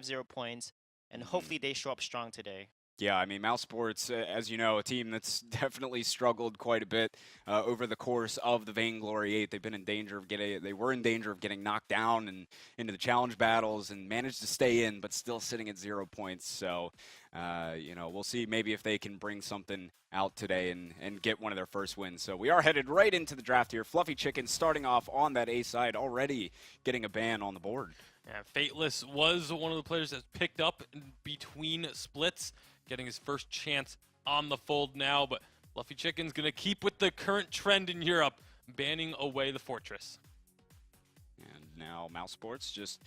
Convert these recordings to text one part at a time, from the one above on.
0 points, and hopefully they show up strong today. Yeah, I mean, Mousesports, as you know, a team that's definitely struggled quite a bit over the course of the Vainglory 8. They've been in danger of they were in danger of getting knocked down and into the challenge battles and managed to stay in, but still sitting at 0 points. So, we'll see maybe if they can bring something out today and get one of their first wins. So we are headed right into the draft here. Fluffy Chicken starting off on that A side, already getting a ban on the board. Yeah, Fateless was one of the players that's picked up in between splits, getting his first chance on the fold now, but Fluffy Chicken's going to keep with the current trend in Europe, banning away the Fortress. And now Mousesports just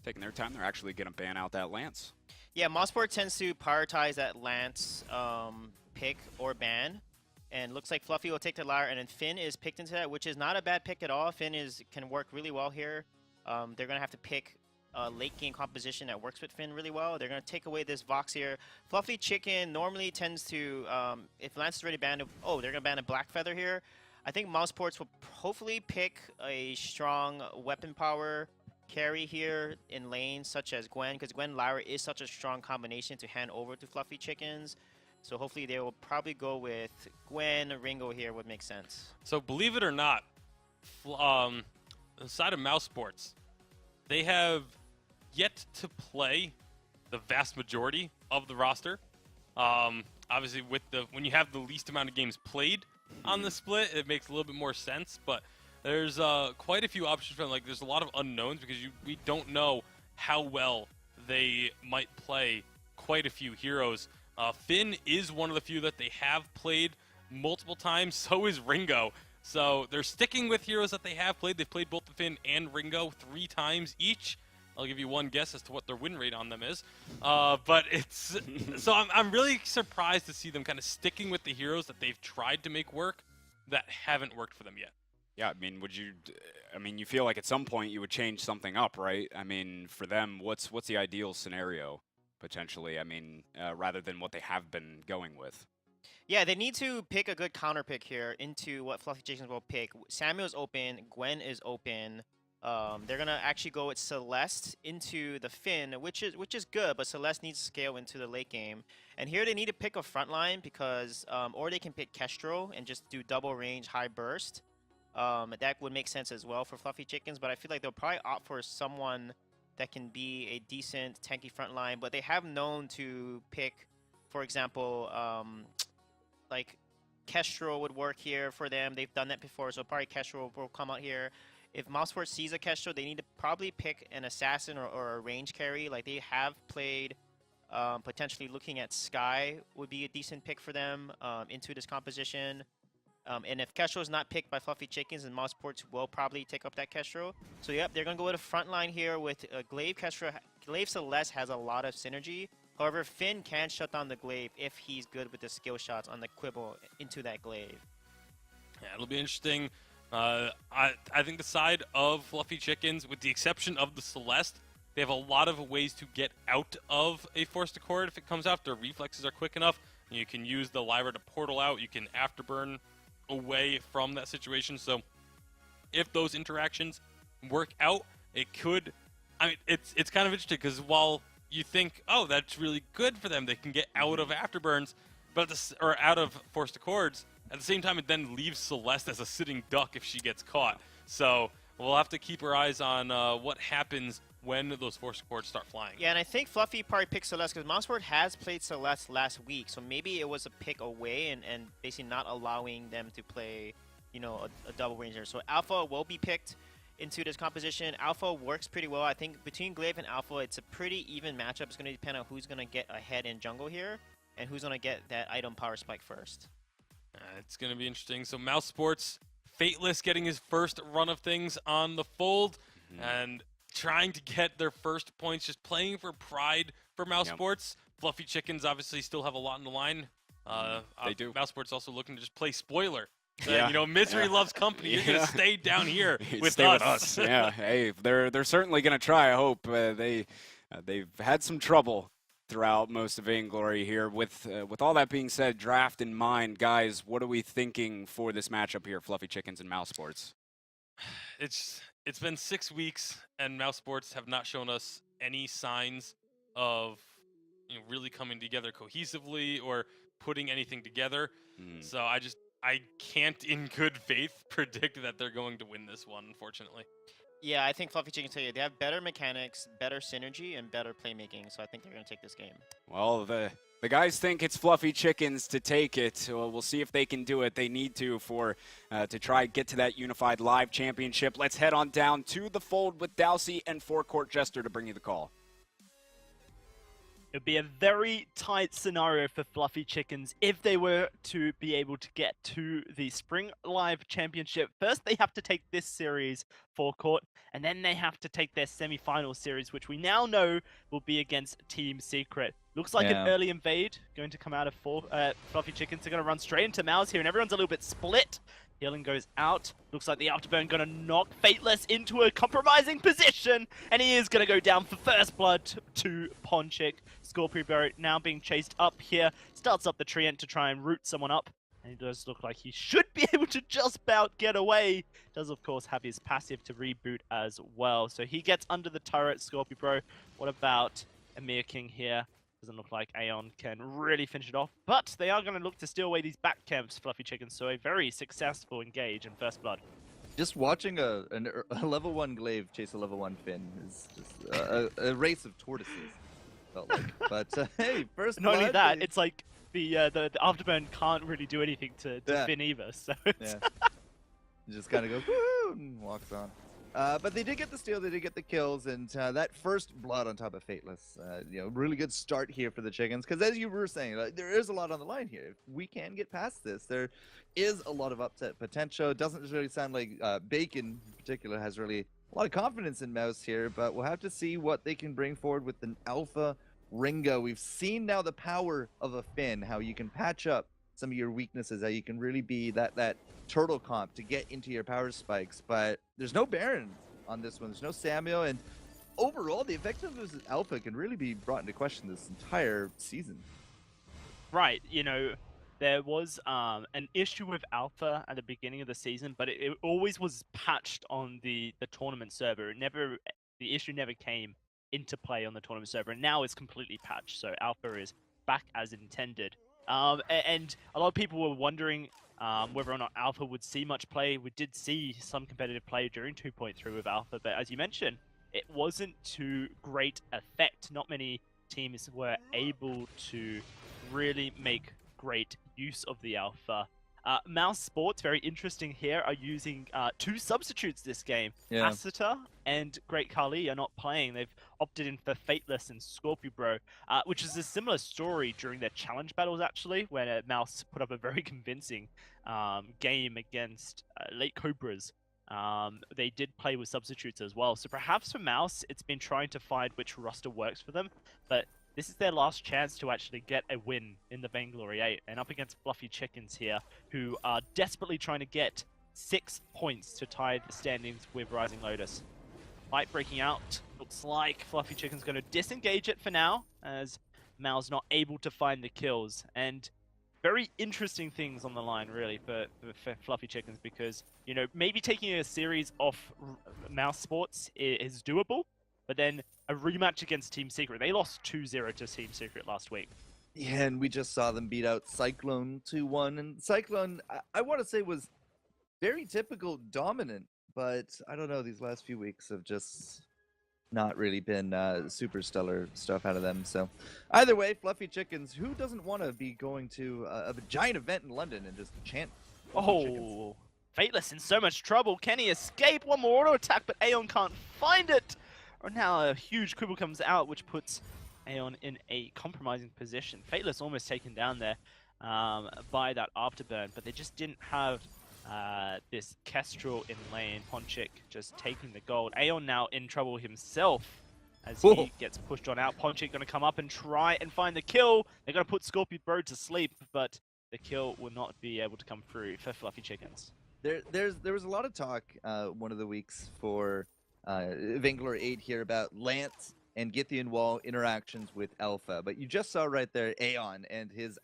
taking their time. They're actually going to ban out that Lance. Yeah, Mousesports tends to prioritize that Lance pick or ban. And looks like Fluffy will take the Lyre, and then Finn is picked into that, which is not a bad pick at all. Finn can work really well here. They're going to have to pick a late game composition that works with Finn really well. They're going to take away this Vox here. Fluffy Chicken normally tends to, if Lance is already banned, they're going to ban a Black Feather here. I think Mousesports will hopefully pick a strong weapon power carry here in lanes such as Gwen, because Gwen Lyra is such a strong combination to hand over to Fluffy Chickens. So hopefully they will probably go with Gwen, Ringo here would make sense. So believe it or not, the side of Mousesports, they have yet to play the vast majority of the roster. Obviously, when you have the least amount of games played on the split, it makes a little bit more sense. But there's quite a few options for them. Like, there's a lot of unknowns because we don't know how well they might play quite a few heroes. Finn is one of the few that they have played multiple times. So is Ringo. So they're sticking with heroes that they have played. They've played both the Finn and Ringo 3 times each. I'll give you one guess as to what their win rate on them is. But it's so I'm really surprised to see them kind of sticking with the heroes that they've tried to make work that haven't worked for them yet. Yeah, I mean, you feel like at some point you would change something up, right? I mean, for them, what's the ideal scenario potentially? I mean, rather than what they have been going with. Yeah, they need to pick a good counter pick here into what Fluffy Chickens will pick. Samuel's open, Gwen is open. They're gonna actually go with Celeste into the Finn, which is good, but Celeste needs to scale into the late game. And here they need to pick a front line because, or they can pick Kestrel and just do double range, high burst. That would make sense as well for Fluffy Chickens, but I feel like they'll probably opt for someone that can be a decent tanky front line. But they have known to pick, for example, like Kestrel would work here for them. They've done that before, so probably Kestrel will come out here. If Mousesports sees a Kestrel, they need to probably pick an assassin or a range carry. Like they have played, potentially looking at Sky would be a decent pick for them into this composition. And if Kestrel is not picked by Fluffy Chickens, then Mousesports will probably take up that Kestrel. So yep, they're going to go with a front line here with Glaive Kestrel. Glaive Celeste has a lot of synergy. However, Finn can shut down the Glaive if he's good with the skill shots on the Quibble into that Glaive. Yeah, it'll be interesting. I think the side of Fluffy Chickens, with the exception of the Celeste, they have a lot of ways to get out of a Forced Accord if it comes out. Their reflexes are quick enough. You can use the Lyra to portal out. You can afterburn away from that situation. So if those interactions work out, it could... I mean, it's kind of interesting because while you think, oh, that's really good for them, they can get out of afterburns, or out of Forced Accords, at the same time, it then leaves Celeste as a sitting duck if she gets caught. So we'll have to keep our eyes on what happens when those Forced Accords start flying. Yeah, and I think Fluffy probably picked Celeste because Mousesports has played Celeste last week, so maybe it was a pick away and basically not allowing them to play, you know, a double ranger. So Alpha will be picked into this composition. Alpha works pretty well. I think between Glaive and Alpha, it's a pretty even matchup. It's going to depend on who's going to get ahead in jungle here and who's going to get that item power spike first. It's going to be interesting. So Mousesports, Fateless getting his first run of things on the fold and trying to get their first points, just playing for pride for Mousesports. Yep. Fluffy Chickens obviously still have a lot on the line. They do. Mousesports also looking to just play spoiler. Yeah. You know, misery loves company. You're going to stay down here with us. Yeah, hey, they're certainly going to try, I hope. They've had some trouble throughout most of Vainglory here. With all that being said, draft in mind, guys, what are we thinking for this matchup here, Fluffy Chickens and Mousesports? It's been 6 weeks, and Mousesports have not shown us any signs of really coming together cohesively or putting anything together. Mm. So I can't in good faith predict that they're going to win this one, unfortunately. Yeah, I think Fluffy Chicken tell you they have better mechanics, better synergy, and better playmaking. So I think they're gonna take this game. Well, the guys think it's Fluffy Chickens to take it. Well, we'll see if they can do it. They need to to try get to that unified live championship. Let's head on down to the fold with Dowsey and Forecourt Jester to bring you the call. It would be a very tight scenario for Fluffy Chickens if they were to be able to get to the Spring Live Championship. First, they have to take this series Forecourt, and then they have to take their semi-final series, which we now know will be against Team Secret. Looks like an early invade going to come out of Fluffy Chickens. They're going to run straight into Mouse here, and everyone's a little bit split. Healing goes out. Looks like the Afterburn going to knock Fateless into a compromising position. And he is going to go down for first blood to Ponchik. Scorpio now being chased up here. Starts up the Treant to try and root someone up. And he does look like he should be able to just about get away. Does, of course, have his passive to reboot as well. So he gets under the turret, Scorpio. What about Emir King here? Doesn't look like Aeon can really finish it off, but they are going to look to steal away these back camps, Fluffy Chickens, so a very successful engage in First Blood. Just watching a level 1 glaive chase a level 1 Finn is just a race of tortoises, felt like. But hey, First Blood... Not only that, it's like the Afterburn can't really do anything to Finn either, so it's... He just kind of goes, woo, and walks on. But they did get the steal, they did get the kills, and that first blood on top of Fateless, really good start here for the Chickens. Because as you were saying, there is a lot on the line here. If we can get past this, there is a lot of upset potential. It doesn't really sound like Bacon in particular has really a lot of confidence in Mouse here, but we'll have to see what they can bring forward with the Alpha Ringo. We've seen now the power of a Finn, how you can patch up some of your weaknesses, how you can really be that turtle comp to get into your power spikes, but there's no Baron on this one. There's no Samuel, and overall, the effectiveness of Alpha can really be brought into question this entire season. Right, there was an issue with Alpha at the beginning of the season, but it always was patched on the tournament server. The issue never came into play on the tournament server, and now it's completely patched, so Alpha is back as intended. And a lot of people were wondering whether or not Alpha would see much play. We did see some competitive play during 2.3 with Alpha, but as you mentioned, it wasn't to great effect. Not many teams were able to really make great use of the Alpha. Mousesports, very interesting here, are using two substitutes this game. Yeah. Asita and Great Kali are not playing. They've opted in for Fateless and Scorpio, which is a similar story during their challenge battles, actually, where Mouse put up a very convincing game against Late Cobras. They did play with substitutes as well. So perhaps for Mouse, it's been trying to find which roster works for them, but this is their last chance to actually get a win in the Vainglory8, and up against Fluffy Chickens here, who are desperately trying to get 6 points to tie the standings with Rising Lotus. Fight breaking out. Looks like Fluffy Chicken's going to disengage it for now, as Mal's not able to find the kills. And very interesting things on the line, really, for Fluffy Chickens, because, maybe taking a series off Mousesports is doable, but then a rematch against Team Secret. They lost 2-0 to Team Secret last week. Yeah, and we just saw them beat out Cyclone 2-1. And Cyclone, I want to say, was very typical dominant, but I don't know, these last few weeks have just not really been super stellar stuff out of them. So either way, Fluffy Chickens, who doesn't want to be going to a giant event in London and just chant Fluffy Chickens? Fateless in so much trouble. Can he escape? One more auto attack, but Aeon can't find it. Now a huge Quibble comes out, which puts Aeon in a compromising position. Fateless almost taken down there by that Afterburn, but they just didn't have this Kestrel in lane. Ponchik just taking the gold. Aeon now in trouble himself as he gets pushed on out. Ponchik going to come up and try and find the kill. They're going to put Scorpio Bro to sleep, but the kill will not be able to come through for Fluffy Chickens. There was a lot of talk one of the weeks for Vainglory8 here about Lance and Githian Wall interactions with Alpha, but you just saw right there Aeon and his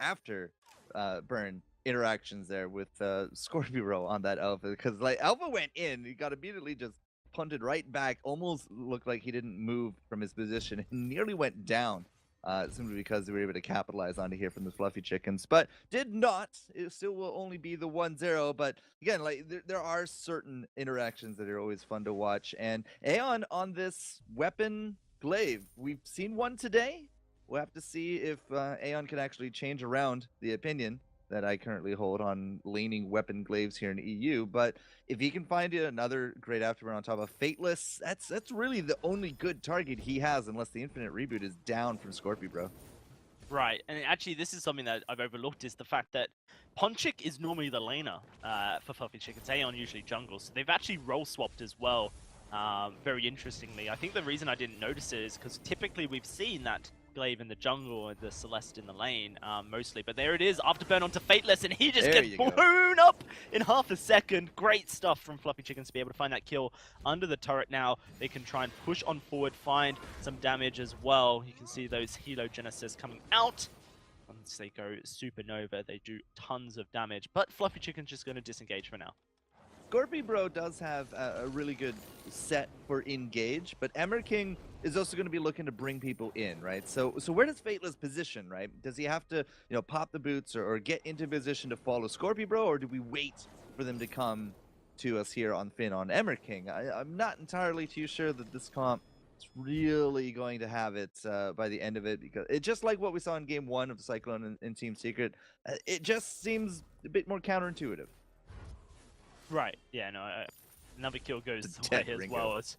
burn interactions there with Scorpio on that Alpha, because Alpha went in, he got immediately just punted right back, almost looked like he didn't move from his position, and nearly went down. Simply because they were able to capitalize on it here from the Fluffy Chickens, but did not. It still will only be the 1-0. But again, like there are certain interactions that are always fun to watch. And Aeon on this weapon glaive, we've seen one today. We'll have to see if Aeon can actually change around the opinion that I currently hold on laning weapon glaives here in EU. But if he can find another great afterburn on top of Fateless, that's really the only good target he has, unless the Infinite Reboot is down from Scorpio, bro. Right, and actually this is something that I've overlooked, is the fact that Ponchik is normally the laner for Fluffy Chickens. Aeon usually jungle, so they've actually role swapped as well. Very interestingly, I think the reason I didn't notice it is because typically we've seen that glaive in the jungle and the Celeste in the lane mostly, but there it is, afterburn onto Fateless, and he just There gets you go. blown up in half a second. Great stuff from Fluffy Chickens to be able to find that kill under the turret. Now they can try and push on forward, find some damage as well. You can see those Helogenesis coming out. Once they go supernova, they do tons of damage, but Fluffy Chicken's just going to disengage for now. Scorpio Bro does have a really good set for engage, but Emmer King is also going to be looking to bring people in, right? So where does Fateless position, right? Does he have to, pop the boots or get into position to follow Scorpio Bro, or do we wait for them to come to us here on Finn on Emmer King? I'm not entirely too sure that this comp is really going to have it by the end of it, because it just like what we saw in Game 1 of the Cyclone and Team Secret, it just seems a bit more counterintuitive. Right, yeah, no, another kill goes The away dead as Ringo. well. As,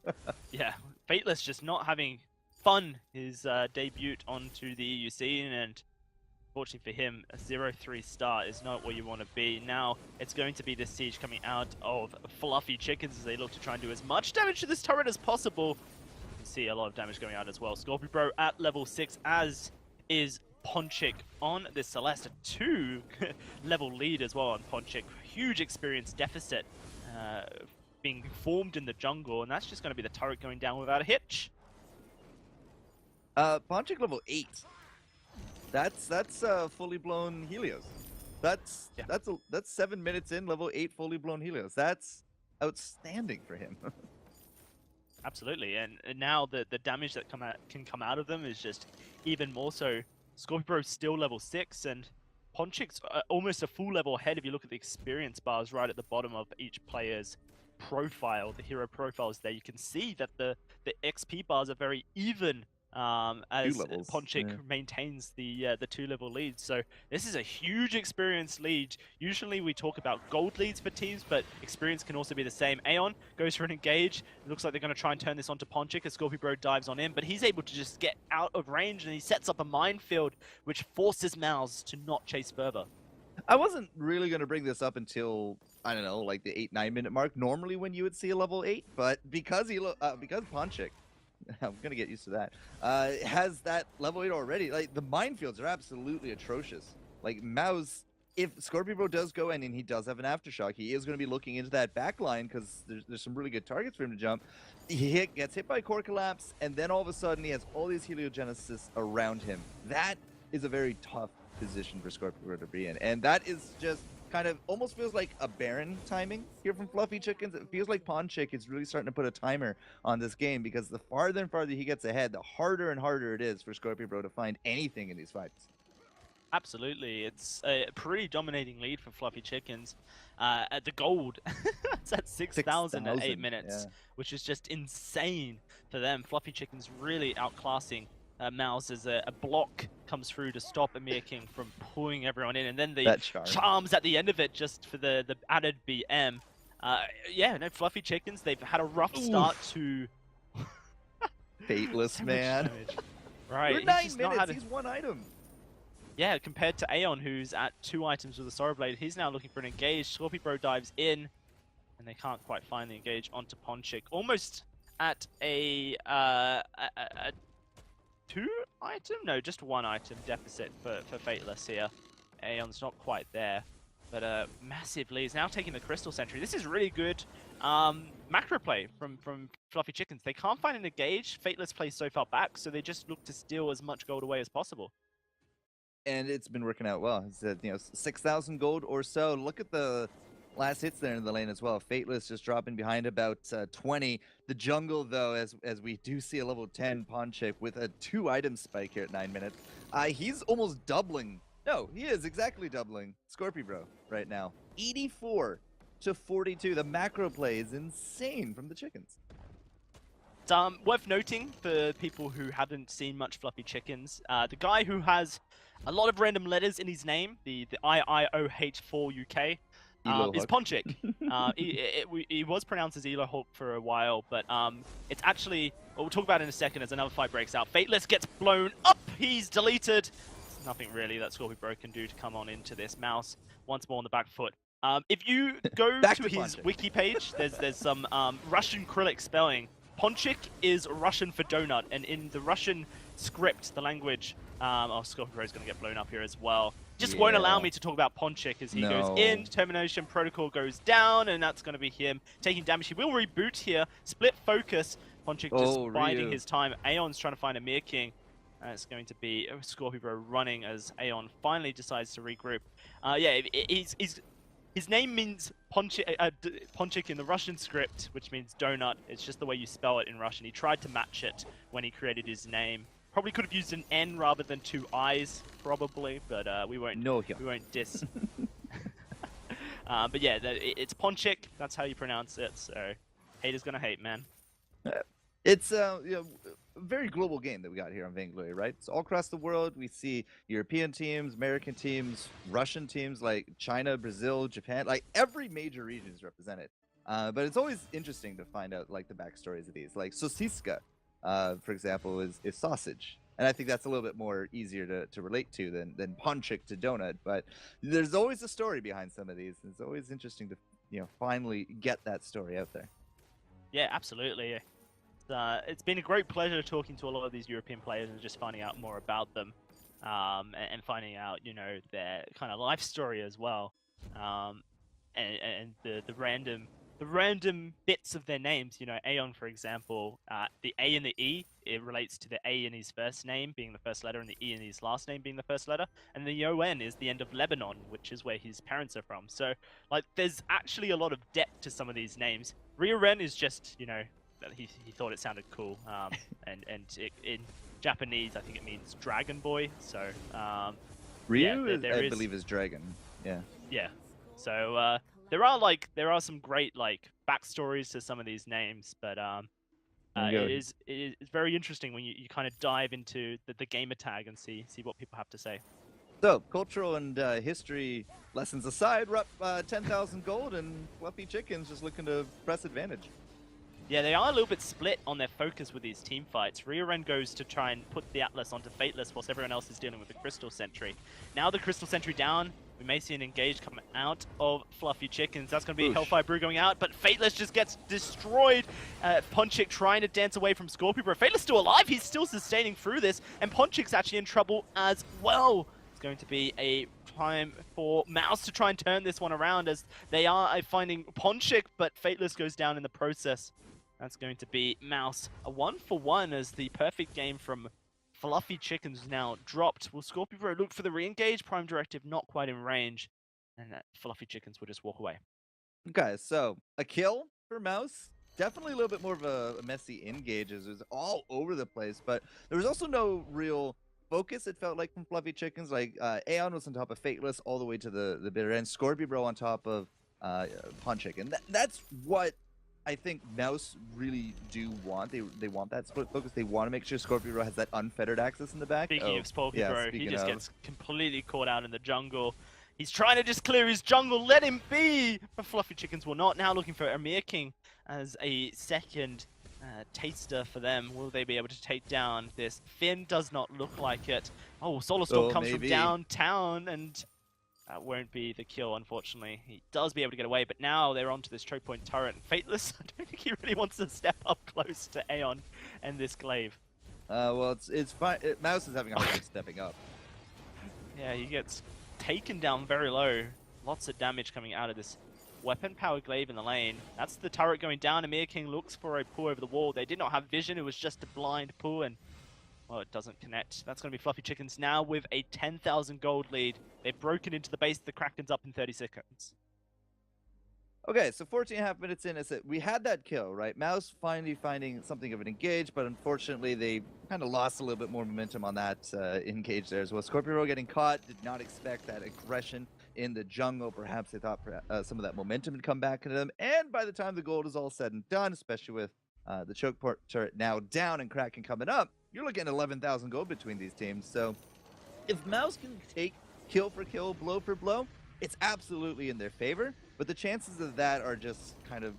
yeah, Fateless just not having fun his debut onto the EU scene, and fortunately for him, a 0-3 start is not where you want to be. Now it's going to be this siege coming out of Fluffy Chickens as they look to try and do as much damage to this turret as possible. You can see a lot of damage going out as well. Scorpio Bro at level 6, as is Ponchik on this Celeste. A 2 level lead as well on Ponchik. Huge experience deficit being formed in the jungle, and that's just going to be the turret going down without a hitch. Ponchik level 8. That's fully blown Helios. That's 7 minutes in, level 8 fully blown Helios. That's outstanding for him. Absolutely, and now the damage that can come out of them is just even more so. Scorpio Bro's still level 6, and Ponchik's almost a full level ahead if you look at the experience bars right at the bottom of each player's profile, the hero profiles there. You can see that the XP bars are very even as levels, Ponchik yeah. maintains the 2-level lead. So this is a huge experience lead. Usually we talk about gold leads for teams, but experience can also be the same. Aeon goes for an engage. It looks like they're going to try and turn this onto Ponchik as Scorpio Bro dives on in, but he's able to just get out of range, and he sets up a minefield which forces Mouse to not chase further. I wasn't really going to bring this up until, I don't know, like the 8-9 minute mark, normally when you would see a level 8, but because Ponchik, I'm gonna get used to that, has that level 8 already. Like, the minefields are absolutely atrocious. Like, Mouse, if Scorpio Bro does go in and he does have an aftershock, he is going to be looking into that back line because there's some really good targets for him to jump. He gets hit by Core Collapse, and then all of a sudden he has all these Heliogenesis around him. That is a very tough position for Scorpio Bro to be in, and that is just kind of almost feels like a Baron timing here from Fluffy Chickens. It feels like Ponchik is really starting to put a timer on this game, because the farther and farther he gets ahead, the harder and harder it is for Scorpio Bro to find anything in these fights. Absolutely, it's a pretty dominating lead for Fluffy Chickens. At the gold, it's at 6,000 at 8 minutes, yeah. which is just insane for them. Fluffy Chickens really outclassing Mouse as a block comes through to stop Emir King from pulling everyone in, and then the charms at the end of it just for the added BM. Yeah, no, Fluffy Chickens, they've had a rough start to... Fateless, So much man. damage. Right, We're he's 9 just not minutes, had a- he's 1 item. Yeah, compared to Aeon, who's at 2 items with a Sorrow Blade, he's now looking for an engage. Scorpio Bro dives in, and they can't quite find the engage onto Ponchik. Almost at a 2 item? No, just 1 item deficit for Fateless here. Aeon's not quite there, but massively is now taking the Crystal Sentry. This is really good macro play from Fluffy Chickens. They can't find an engage. Fateless plays so far back, so they just look to steal as much gold away as possible. And it's been working out well. It's 6,000 gold or so. Look at the last hits there in the lane as well. Fateless just dropping behind about 20. The jungle, though, as we do see a level 10 Ponchik with a 2-item spike here at 9 minutes. He's almost doubling. No, he is exactly doubling Scorpio right now. 84 to 42. The macro play is insane from the chickens. It's worth noting for people who haven't seen much Fluffy Chickens, the guy who has a lot of random letters in his name, the IIOH4UK, is Ponchik. He was pronounced as Elo Hulk for a while, but it's actually, well, we'll talk about it in a second as another fight breaks out. Fateless gets blown up, he's deleted. There's nothing really that Scorpio can do to come on into this. Mouse once more on the back foot. If you go to his Ponchik. wiki page, there's some Russian Cyrillic spelling. Ponchik is Russian for donut, and in the Russian script, the language, Scorpio is going to get blown up here as well. Just won't allow me to talk about Ponchik as he goes in, Determination Protocol goes down, and that's going to be him taking damage. He will reboot here, split focus, Ponchik just biding his time. Aeon's trying to find a Mir King. It's going to be Scorpio running as Aeon finally decides to regroup. Yeah, his name means Ponchik in the Russian script, which means donut. It's just the way you spell it in Russian. He tried to match it when he created his name. Probably could have used an N rather than 2 I's, probably, but we won't diss. But yeah, it's Ponchik. That's how you pronounce it. So haters gonna hate, man. It's a very global game that we got here on Vainglory, right? It's all across the world. We see European teams, American teams, Russian teams like China, Brazil, Japan. Like every major region is represented. But it's always interesting to find out like the backstories of these. Like Sosiska, for example, is sausage. And I think that's a little bit more easier to relate to than Ponchik to donut. But there's always a story behind some of these. It's always interesting to finally get that story out there. Yeah, absolutely. It's been a great pleasure talking to a lot of these European players and just finding out more about them, and finding out, their kind of life story as well, and the random bits of their names. Aeon, for example, the A and the E, it relates to the A in his first name being the first letter and the E in his last name being the first letter, and the ON is the end of Lebanon, which is where his parents are from. So, like, there's actually a lot of depth to some of these names. Ryoren is just, he thought it sounded cool, and in Japanese I think it means dragon boy. So Ryu, I believe, is dragon. Yeah. So there are some great backstories to some of these names, but it is very interesting when you kind of dive into the gamer tag and see what people have to say. So, cultural and history lessons aside, we're up 10,000 gold, and Fluffy Chickens just looking to press advantage. Yeah, they are a little bit split on their focus with these team fights. Ryoren goes to try and put the Atlas onto Fateless whilst everyone else is dealing with the Crystal Sentry. Now the Crystal Sentry down, we may see an engage come out of Fluffy Chickens. That's going to be Hellfire Brew going out, but Fateless just gets destroyed. Ponchik trying to dance away from Scorpio, but Fateless still alive. He's still sustaining through this, and Ponchik's actually in trouble as well. It's going to be a time for Mouse to try and turn this one around as they are finding Ponchik, but Fateless goes down in the process. That's going to be Mouse. A 1-for-1 as the perfect game from Fluffy Chickens now dropped. Will Scorpio look for the re-engage? Prime Directive not quite in range. And Fluffy Chickens will just walk away. Okay, so a kill for Mouse. Definitely a little bit more of a messy engage as it was all over the place. But there was also no real focus, it felt like, from Fluffy Chickens. Like Aeon was on top of Fateless all the way to the bitter end. Scorpio on top of Ponchik. And that's what I think Mouse really do want. They want that split focus. They want to make sure Scorpio has that unfettered access in the back. Speaking of Scorpio, he just gets completely caught out in the jungle. He's trying to just clear his jungle. Let him be! But Fluffy Chickens will not. Now looking for a Mir King as a second taster for them. Will they be able to take down this? Finn does not look like it. Oh, Solar Storm comes from downtown, and that won't be the kill, unfortunately. He does be able to get away, but now they're onto this choke point turret. And Fateless, I don't think he really wants to step up close to Aeon and this glaive. Well, it's fine. Mouse is having a hard time stepping up. Yeah, he gets taken down very low. Lots of damage coming out of this weapon-powered glaive in the lane. That's the turret going down. Mir King looks for a pull over the wall. They did not have vision. It was just a blind pull, and well, it doesn't connect. That's going to be Fluffy Chickens now with a 10,000 gold lead. They've broken into the base. The Kraken's up in 30 seconds. Okay, so 14.5 minutes in, we had that kill, right? Mouse finally finding something of an engage, but unfortunately they kind of lost a little bit more momentum on that engage there as well. Scorpio getting caught, did not expect that aggression in the jungle. Perhaps they thought some of that momentum would come back into them. And by the time the gold is all said and done, especially with the choke turret now down and Kraken coming up, you're looking at 11,000 gold between these teams. So if Mouse can take kill for kill, blow for blow, it's absolutely in their favor. But the chances of that are just kind of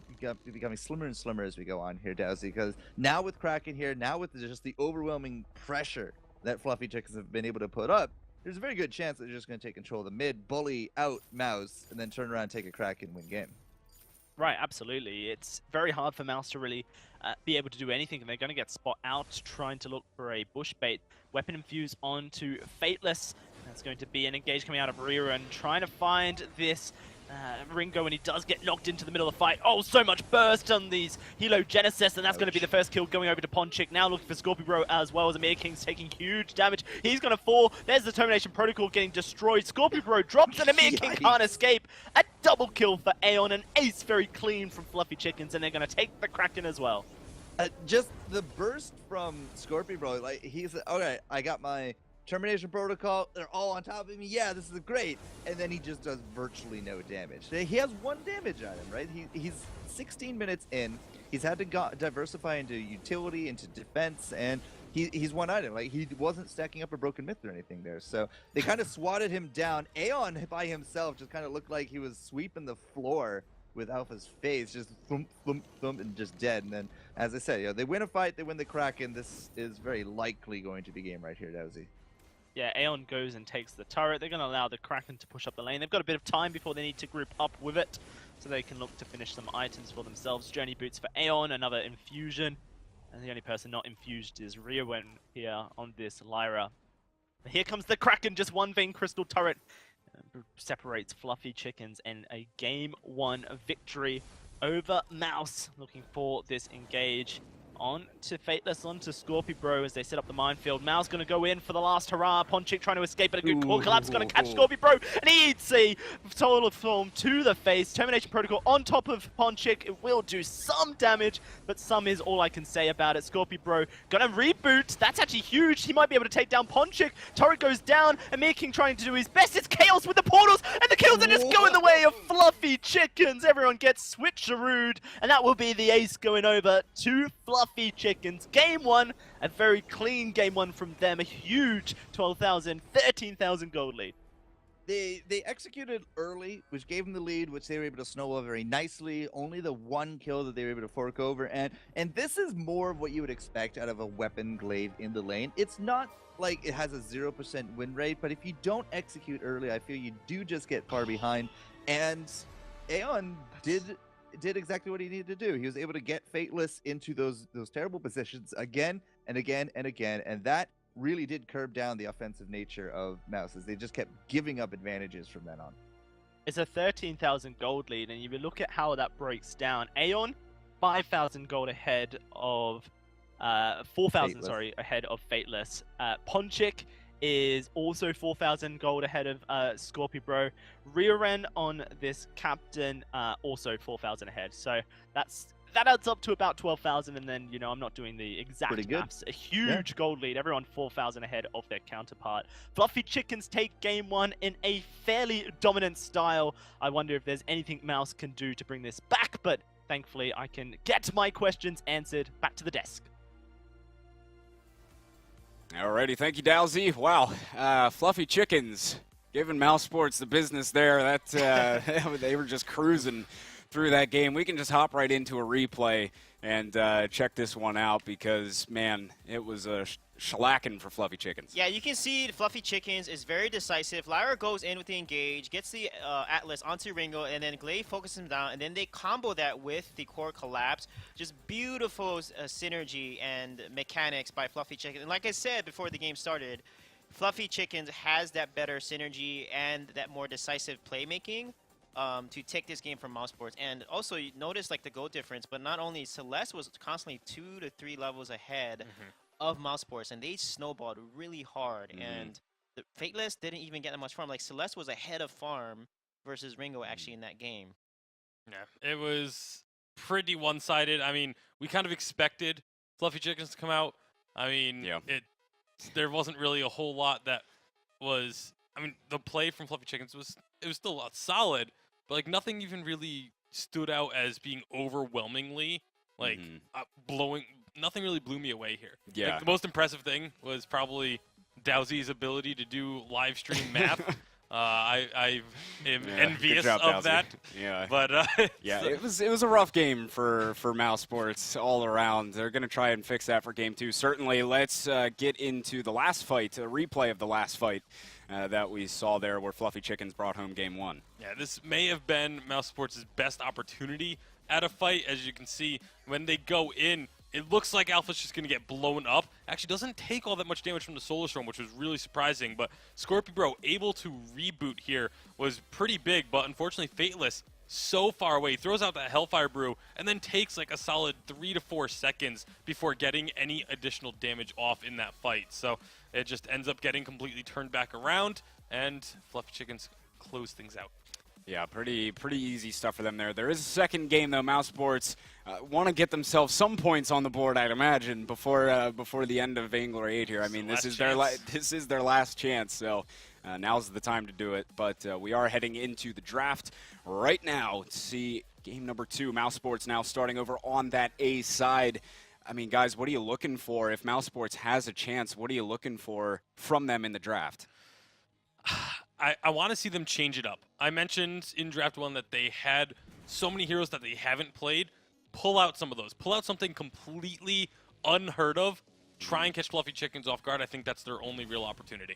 becoming slimmer and slimmer as we go on here, Dowsy, because now with Kraken here, now with just the overwhelming pressure that Fluffy Chickens have been able to put up, there's a very good chance that they're just going to take control of the mid, bully out Mouse, and then turn around and take a Kraken and win game. Right, absolutely. It's very hard for Mouse to really be able to do anything, and they're going to get spot out trying to look for a bush bait. Weapon infuse onto Fateless. That's going to be an engage coming out of rear and trying to find this Ringo, and he does get knocked into the middle of the fight. Oh, so much burst on these Helo Genesis, and that's going to be the first kill going over to Ponchik. Now looking for Scorpio Bro as well as Amir King's taking huge damage. He's going to fall. There's the Termination Protocol getting destroyed. Scorpio Bro drops, and Amir King can't escape. A double kill for Aeon, and ace very clean from Fluffy Chickens, and they're going to take the Kraken as well. Just the burst from Scorpio Bro, like he's okay, I got my Termination Protocol, they're all on top of me, yeah, this is great, and then he just does virtually no damage. He has 1 damage on him, right? He's 16 minutes in, he's had to diversify into utility, into defense, and he's 1 item. Like, he wasn't stacking up a broken myth or anything there, so they kind of swatted him down. Aeon by himself just kind of looked like he was sweeping the floor with Alpha's face, just thump, thump, thump, and just dead. And then, as I said, they win a fight, they win the Kraken. This is very likely going to be game right here, Dowsy. Yeah, Aeon goes and takes the turret. They're going to allow the Kraken to push up the lane. They've got a bit of time before they need to group up with it, so they can look to finish some items for themselves. Journey Boots for Aeon, another infusion. And the only person not infused is Riowen here on this Lyra. But here comes the Kraken, just 1 Vein Crystal turret. Separates Fluffy Chickens, and a game 1 victory over Mouse. Looking for this engage. On to Fateless, on to Scorpio Bro as they set up the minefield. Mouse going to go in for the last hurrah. Ponchik trying to escape, but a good core collapse going to catch Scorpio Bro, and he eats a total form to the face. Termination Protocol on top of Ponchik. It will do some damage, but some is all I can say about it. Scorpio Bro going to reboot. That's actually huge. He might be able to take down Ponchik. Turret goes down. Amir King trying to do his best. It's Chaos with the portals, and the kills are just going the way of Fluffy Chickens. Everyone gets switcherooed, and that will be the ace going over to Fluffy Chickens. Game 1, a very clean game 1 from them. A huge 12,000, 13,000 gold lead. They executed early, which gave them the lead, which they were able to snowball very nicely. Only the 1 kill that they were able to fork over, and this is more of what you would expect out of a weapon glaive in the lane. It's not like it has a 0% win rate, but if you don't execute early, I feel you do just get far behind. And Aeon did exactly what he needed to do. He was able to get Fateless into those terrible positions again and again and again, and that really did curb down the offensive nature of Mouse, as they just kept giving up advantages from then on. It's a 13,000 gold lead, and if you look at how that breaks down, Aeon 5,000 gold ahead of 4,000, sorry, ahead of Fateless. Ponchik is also 4,000 gold ahead of Scorpio Bro. Riowen on this captain, also 4,000 ahead. So that adds up to about 12,000, and then, I'm not doing the exact maps. A huge gold lead, everyone 4,000 ahead of their counterpart. Fluffy Chickens take game 1 in a fairly dominant style. I wonder if there's anything Mouse can do to bring this back, but thankfully I can get my questions answered. Back to the desk. Alrighty, thank you, Dowsy. Wow, Fluffy Chickens giving Mousesports the business there. That they were just cruising through that game. We can just hop right into a replay and check this one out, because, man, it was a shellacking for Fluffy Chickens. Yeah, you can see Fluffy Chickens is very decisive. Lyra goes in with the engage, gets the Atlas onto Ringo, and then Glaive focuses him down, and then they combo that with the core collapse. Just beautiful synergy and mechanics by Fluffy Chickens. And like I said before the game started, Fluffy Chickens has that better synergy and that more decisive playmaking to take this game from Mousesports. And also, you notice like the goal difference, but not only Celeste was constantly 2 to 3 levels ahead of Mousesports, and they snowballed really hard. And the Fateless didn't even get that much farm. Like, Celeste was ahead of farm versus Ringo actually in that game. Yeah, it was pretty one-sided. I mean, we kind of expected Fluffy Chickens to come out. I mean, Yeah. there wasn't really a whole lot that was. I mean, the play from Fluffy Chickens was still a lot solid, but like nothing even really stood out as being overwhelmingly like blowing. Nothing really blew me away here. Yeah. Like, the most impressive thing was probably Dowsy's ability to do live stream math. I am Yeah, envious good job, of Dowsy. that. Yeah. But Yeah, it was a rough game for Mousesports all around. They're going to try and fix that for game 2. Certainly, let's get into the last fight, a replay of the last fight that we saw there where Fluffy Chickens brought home game 1. yeah, this may have been Mousesports' best opportunity at a fight. As you can see, when they go in, it looks like Alpha's just going to get blown up. Actually doesn't take all that much damage from the Solar Storm, which was really surprising. But Scorpio Bro able to reboot here was pretty big. But unfortunately, Fateless so far away. He throws out that Hellfire Brew and then takes like a solid 3 to 4 seconds before getting any additional damage off in that fight. So it just ends up getting completely turned back around, and Fluffy Chickens close things out. Yeah, pretty easy stuff for them there. There is a second game, though. Mousesports want to get themselves some points on the board, I'd imagine, before the end of Vainglory8 here. I mean, this is their last chance, so now's the time to do it. But we are heading into the draft right now to see game number 2. Mousesports now starting over on that A side. I mean, guys, what are you looking for? If Mousesports has a chance, what are you looking for from them in the draft? I want to see them change it up. I mentioned in Draft 1 that they had so many heroes that they haven't played. Pull out some of those. Pull out something completely unheard of. Try and catch Fluffy Chickens off guard. I think that's their only real opportunity.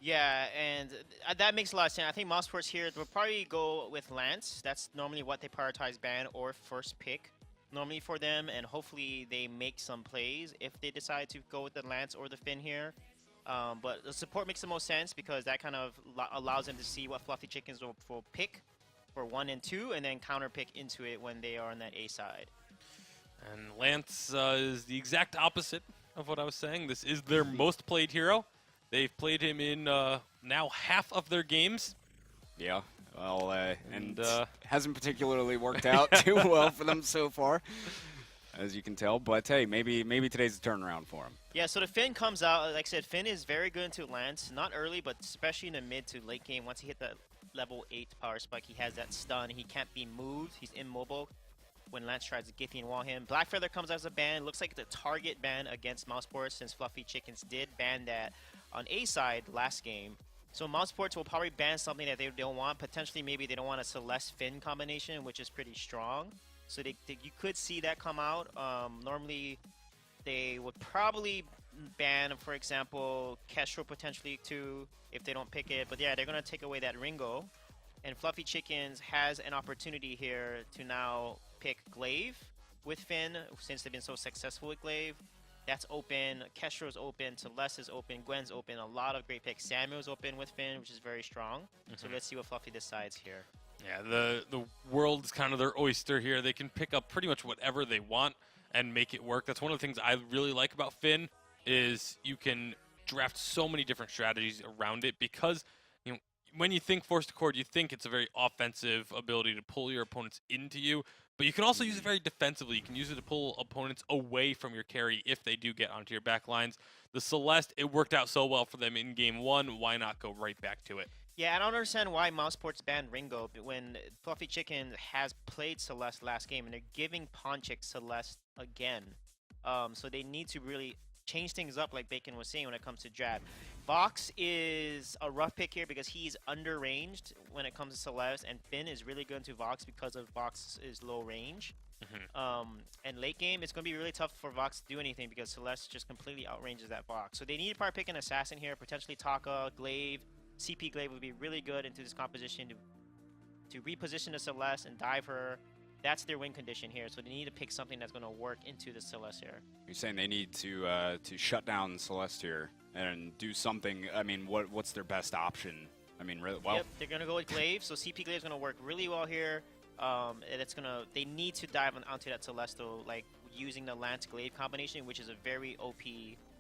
Yeah, and that makes a lot of sense. I think Mousesports here will probably go with Lance. That's normally what they prioritize ban or first pick normally for them, and hopefully they make some plays if they decide to go with the Lance or the Finn here. But the support makes the most sense because that kind of allows them to see what Fluffy Chickens will pick for 1 and 2, and then counter pick into it when they are on that A side. And Lance is the exact opposite of what I was saying. This is their most played hero. They've played him in now half of their games. Yeah, well, and hasn't particularly worked out too well for them so far, as you can tell. But hey, maybe today's the turnaround for him. Yeah, so the Finn comes out. Like I said, Finn is very good into Lance. Not early, but especially in the mid to late game. Once he hit that level 8 power spike, he has that stun. He can't be moved. He's immobile when Lance tries to Githyan wall him. Black Feather comes out as a ban. Looks like the target ban against Mousesports, since Fluffy Chickens did ban that on A side last game. So Mousesports will probably ban something that they don't want. Potentially, maybe they don't want a Celeste Finn combination, which is pretty strong. So you could see that come out. Normally, they would probably ban, for example, Kestrel potentially too, if they don't pick it. But yeah, they're going to take away that Ringo. And Fluffy Chickens has an opportunity here to now pick Glaive with Finn, since they've been so successful with Glaive. That's open. Kestrel's open. Celeste is open. Gwen's open. A lot of great picks. Samuel's open with Finn, which is very strong. So let's see what Fluffy decides here. Yeah, the world's kind of their oyster here. They can pick up pretty much whatever they want and make it work. That's one of the things I really like about Finn, is you can draft so many different strategies around it, because when you think Force to Cord, you think it's a very offensive ability to pull your opponents into you, but you can also use it very defensively. You can use it to pull opponents away from your carry if they do get onto your back lines. The Celeste, it worked out so well for them in game 1. Why not go right back to it? Yeah, I don't understand why Mousesports banned Ringo when Fluffy Chicken has played Celeste last game, and they're giving Ponchik Celeste again. So they need to really change things up, like Bacon was saying, when it comes to draft. Vox is a rough pick here because he's underranged when it comes to Celeste, and Finn is really good into Vox because of Vox's low range. And late game, it's going to be really tough for Vox to do anything because Celeste just completely outranges that Vox. So they need to probably pick an assassin here, potentially Taka, Glaive. CP Glaive would be really good into this composition to reposition the Celeste and dive her. That's their win condition here, so they need to pick something that's going to work into the Celeste here. You're saying they need to shut down Celeste here and do something. I mean, what's their best option? I mean, really, well. Yep, they're going to go with Glaive, so CP Glaive is going to work really well here. And they need to dive onto that Celestial, like using the Lance Glaive combination, which is a very OP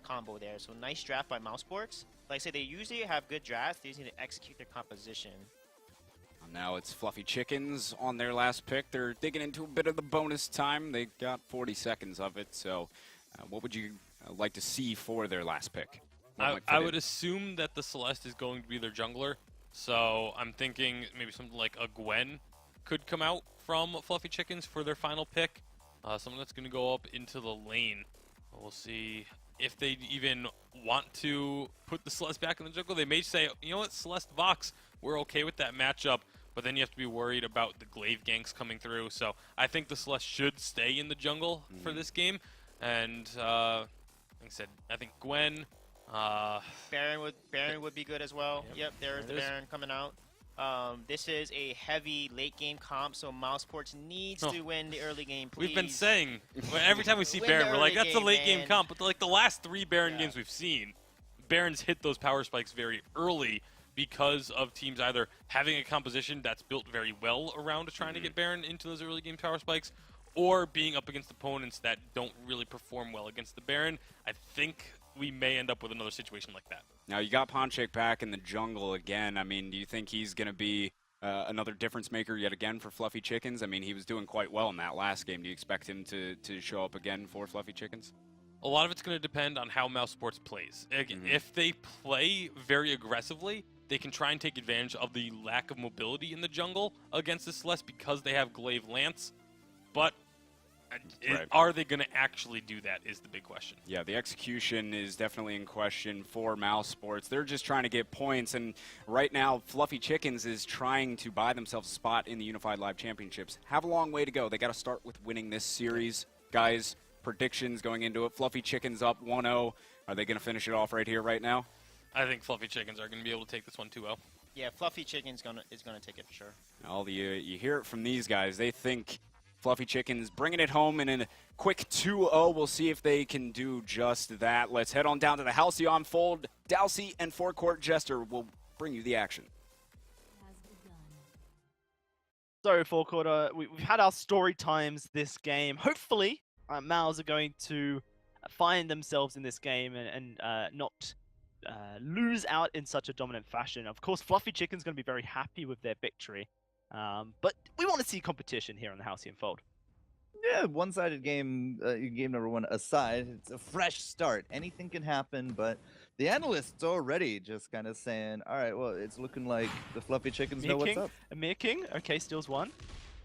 combo there. So nice draft by Mousesports. Like I said, they usually have good drafts. They just need to execute their composition. Now it's Fluffy Chickens on their last pick. They're digging into a bit of the bonus time. They got 40 seconds of it. So what would you like to see for their last pick? I would assume that the Celeste is going to be their jungler. So I'm thinking maybe something like a Gwen could come out from Fluffy Chickens for their final pick. Someone that's going to go up into the lane. We'll see if they even want to put the Celeste back in the jungle. They may say, you know what, Celeste Vox, we're okay with that matchup. But then you have to be worried about the Glaive ganks coming through. So I think the Celeste should stay in the jungle for this game. And like I said, I think Gwen. Baron would be good as well. Yep, there's the Baron coming out. This is a heavy late game comp, so Mousesports needs to win the early game. Please. We've been saying every time we see Win Baron, the we're like, early that's a late game man. comp. But like the last 3 Baron games we've seen, Barons hit those power spikes very early because of teams either having a composition that's built very well around trying to get Baron into those early game power spikes, or being up against opponents that don't really perform well against the Baron. I think we may end up with another situation like that. Now you got Ponchik back in the jungle again. I mean, do you think he's going to be another difference maker yet again for Fluffy Chickens? I mean, he was doing quite well in that last game. Do you expect him to show up again for Fluffy Chickens? A lot of it's going to depend on how Mousesports plays. If they play very aggressively, they can try and take advantage of the lack of mobility in the jungle against the Celeste because they have Glaive Lance. But are they going to actually do that is the big question. Yeah, the execution is definitely in question for Mousesports. They're just trying to get points, and right now Fluffy Chickens is trying to buy themselves a spot in the Unified Live Championships. Have a long way to go. They got to start with winning this series. Guys, predictions going into it. Fluffy Chickens up 1-0. Are they going to finish it off right here, right now? I think Fluffy Chickens are going to be able to take this one 2-0. Yeah, Fluffy Chicken's is gonna take it for sure. You hear it from these guys. They think Fluffy Chickens bringing it home in a quick 2-0. We'll see if they can do just that. Let's head on down to the Halcyon Fold. Dalsy and Forecourt Jester will bring you the action. So, Forecourt, we've had our story times this game. Hopefully, Mouse are going to find themselves in this game and not lose out in such a dominant fashion. Of course, Fluffy Chicken's going to be very happy with their victory. But we want to see competition here on the Halcyon Fold. Yeah, one-sided game, game number 1 aside, it's a fresh start. Anything can happen, but the analysts already just kind of saying, all right, well, it's looking like the Fluffy Chickens know what's up. Amir King, okay, steals 1.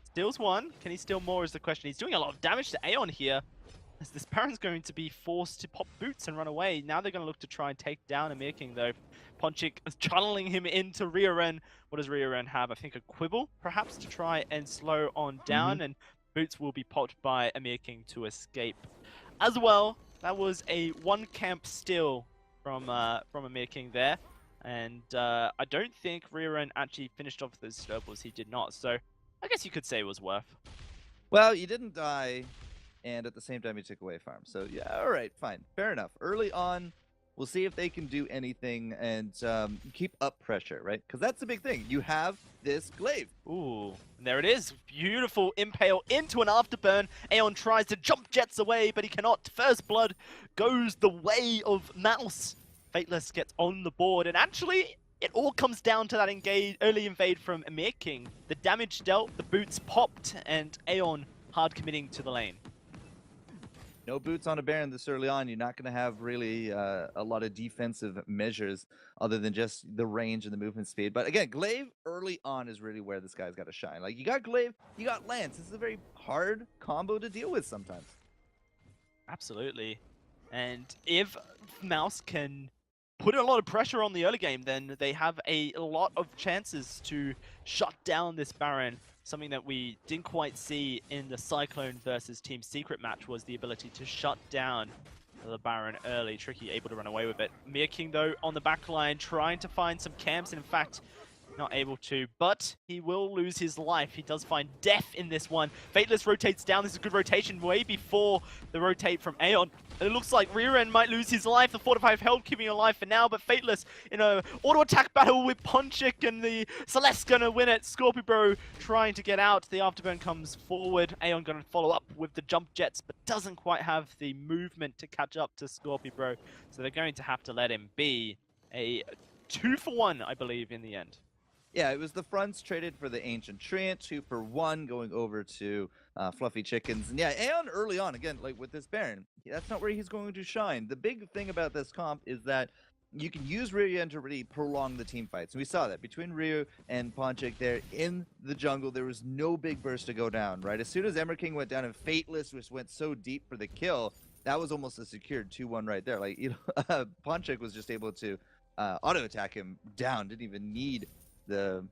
Steals 1. Can he steal more is the question. He's doing a lot of damage to Aeon here. As this Baron's going to be forced to pop boots and run away. Now they're going to look to try and take down Amir King, though. Ponchik is channeling him into Rioren. What does Rioren have? I think a Quibble, perhaps, to try and slow on down. And boots will be popped by Amir King to escape. As well, that was a 1-camp steal from Amir King there. And I don't think Rioren actually finished off those snowballs. He did not. So I guess you could say it was worth. Well, you didn't die, and at the same time you took away farm. So yeah, all right, fine, fair enough. Early on, we'll see if they can do anything and keep up pressure, right? Because that's the big thing. You have this Glaive. Ooh, and there it is. Beautiful impale into an afterburn. Aeon tries to jump jets away, but he cannot. First blood goes the way of Mouse. Fateless gets on the board, and actually, it all comes down to that early invade from Amir King. The damage dealt, the boots popped, and Aeon hard committing to the lane. No boots on a Baron this early on. You're not going to have really a lot of defensive measures other than just the range and the movement speed. But again, Glaive early on is really where this guy's got to shine. Like, you got Glaive, you got Lance. This is a very hard combo to deal with sometimes. Absolutely. And if Mouse can put a lot of pressure on the early game, then they have a lot of chances to shut down this Baron. Something that we didn't quite see in the Cyclone versus Team Secret match was the ability to shut down the Baron early. Tricky able to run away with it. Amir King, though, on the back line, trying to find some camps, and in fact, not able to, but he will lose his life. He does find death in this one. Fateless rotates down. This is a good rotation way before the rotate from Aeon. And it looks like Rioren might lose his life. The 4-5 health keeping him alive for now, but Fateless in a auto-attack battle with Ponchik, and the Celeste gonna win it. Scorpio trying to get out. The afterburn comes forward. Aeon gonna follow up with the jump jets, but doesn't quite have the movement to catch up to Scorpio. So they're going to have to let him be. A 2-for-1, I believe, in the end. Yeah, it was the fronts traded for the Ancient Treant, 2-for-1 going over to Fluffy Chickens. And yeah, Aeon early on, again, like with this Baron, that's not where he's going to shine. The big thing about this comp is that you can use Ryu to really prolong the team fights. And we saw that between Ryu and Ponchik there in the jungle, there was no big burst to go down, right? As soon as Ember King went down and Fateless, which went so deep for the kill, that was almost a secured 2-1 right there. Like, Ponchik was just able to auto attack him down, didn't even need the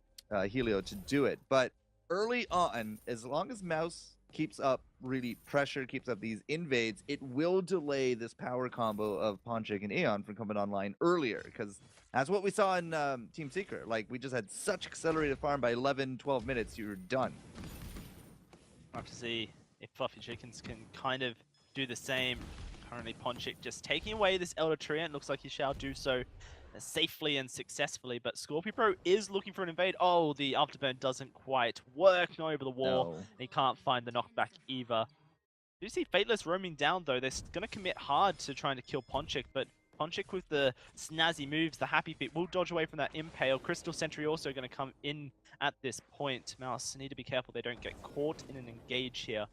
Helio to do it. But early on, as long as Mouse keeps up really pressure, keeps up these invades, it will delay this power combo of Ponchik and Aeon from coming online earlier, because that's what we saw in Team Secret. Like, we just had such accelerated farm. By 11, 12 minutes, you were done. We'll have to see if Fluffy Chickens can kind of do the same. Currently, Ponchik just taking away this Elder Treant. Looks like he shall do so safely and successfully, but Scorpio is looking for an invade. Oh, the afterburn doesn't quite work. Not over the wall. No. He can't find the knockback either. Do you see Fateless roaming down though? They're going to commit hard to trying to kill Ponchik, but Ponchik with the snazzy moves, the happy feet, will dodge away from that impale. Crystal Sentry also going to come in at this point. Mouse need to be careful they don't get caught in an engage here.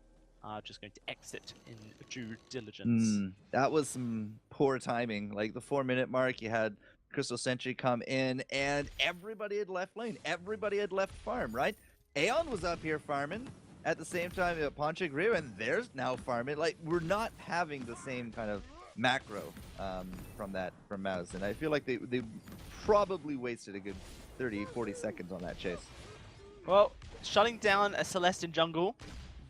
Just going to exit in due diligence. That was some poor timing. Like the 4-minute mark, you had Crystal Sentry come in, and everybody had left lane. Everybody had left farm, right? Aeon was up here farming at the same time. Ponchik, Ryu, and there's now farming. Like, we're not having the same kind of macro from Mouse, and I feel like they probably wasted a good 30, 40 seconds on that chase. Well, shutting down a Celeste jungle,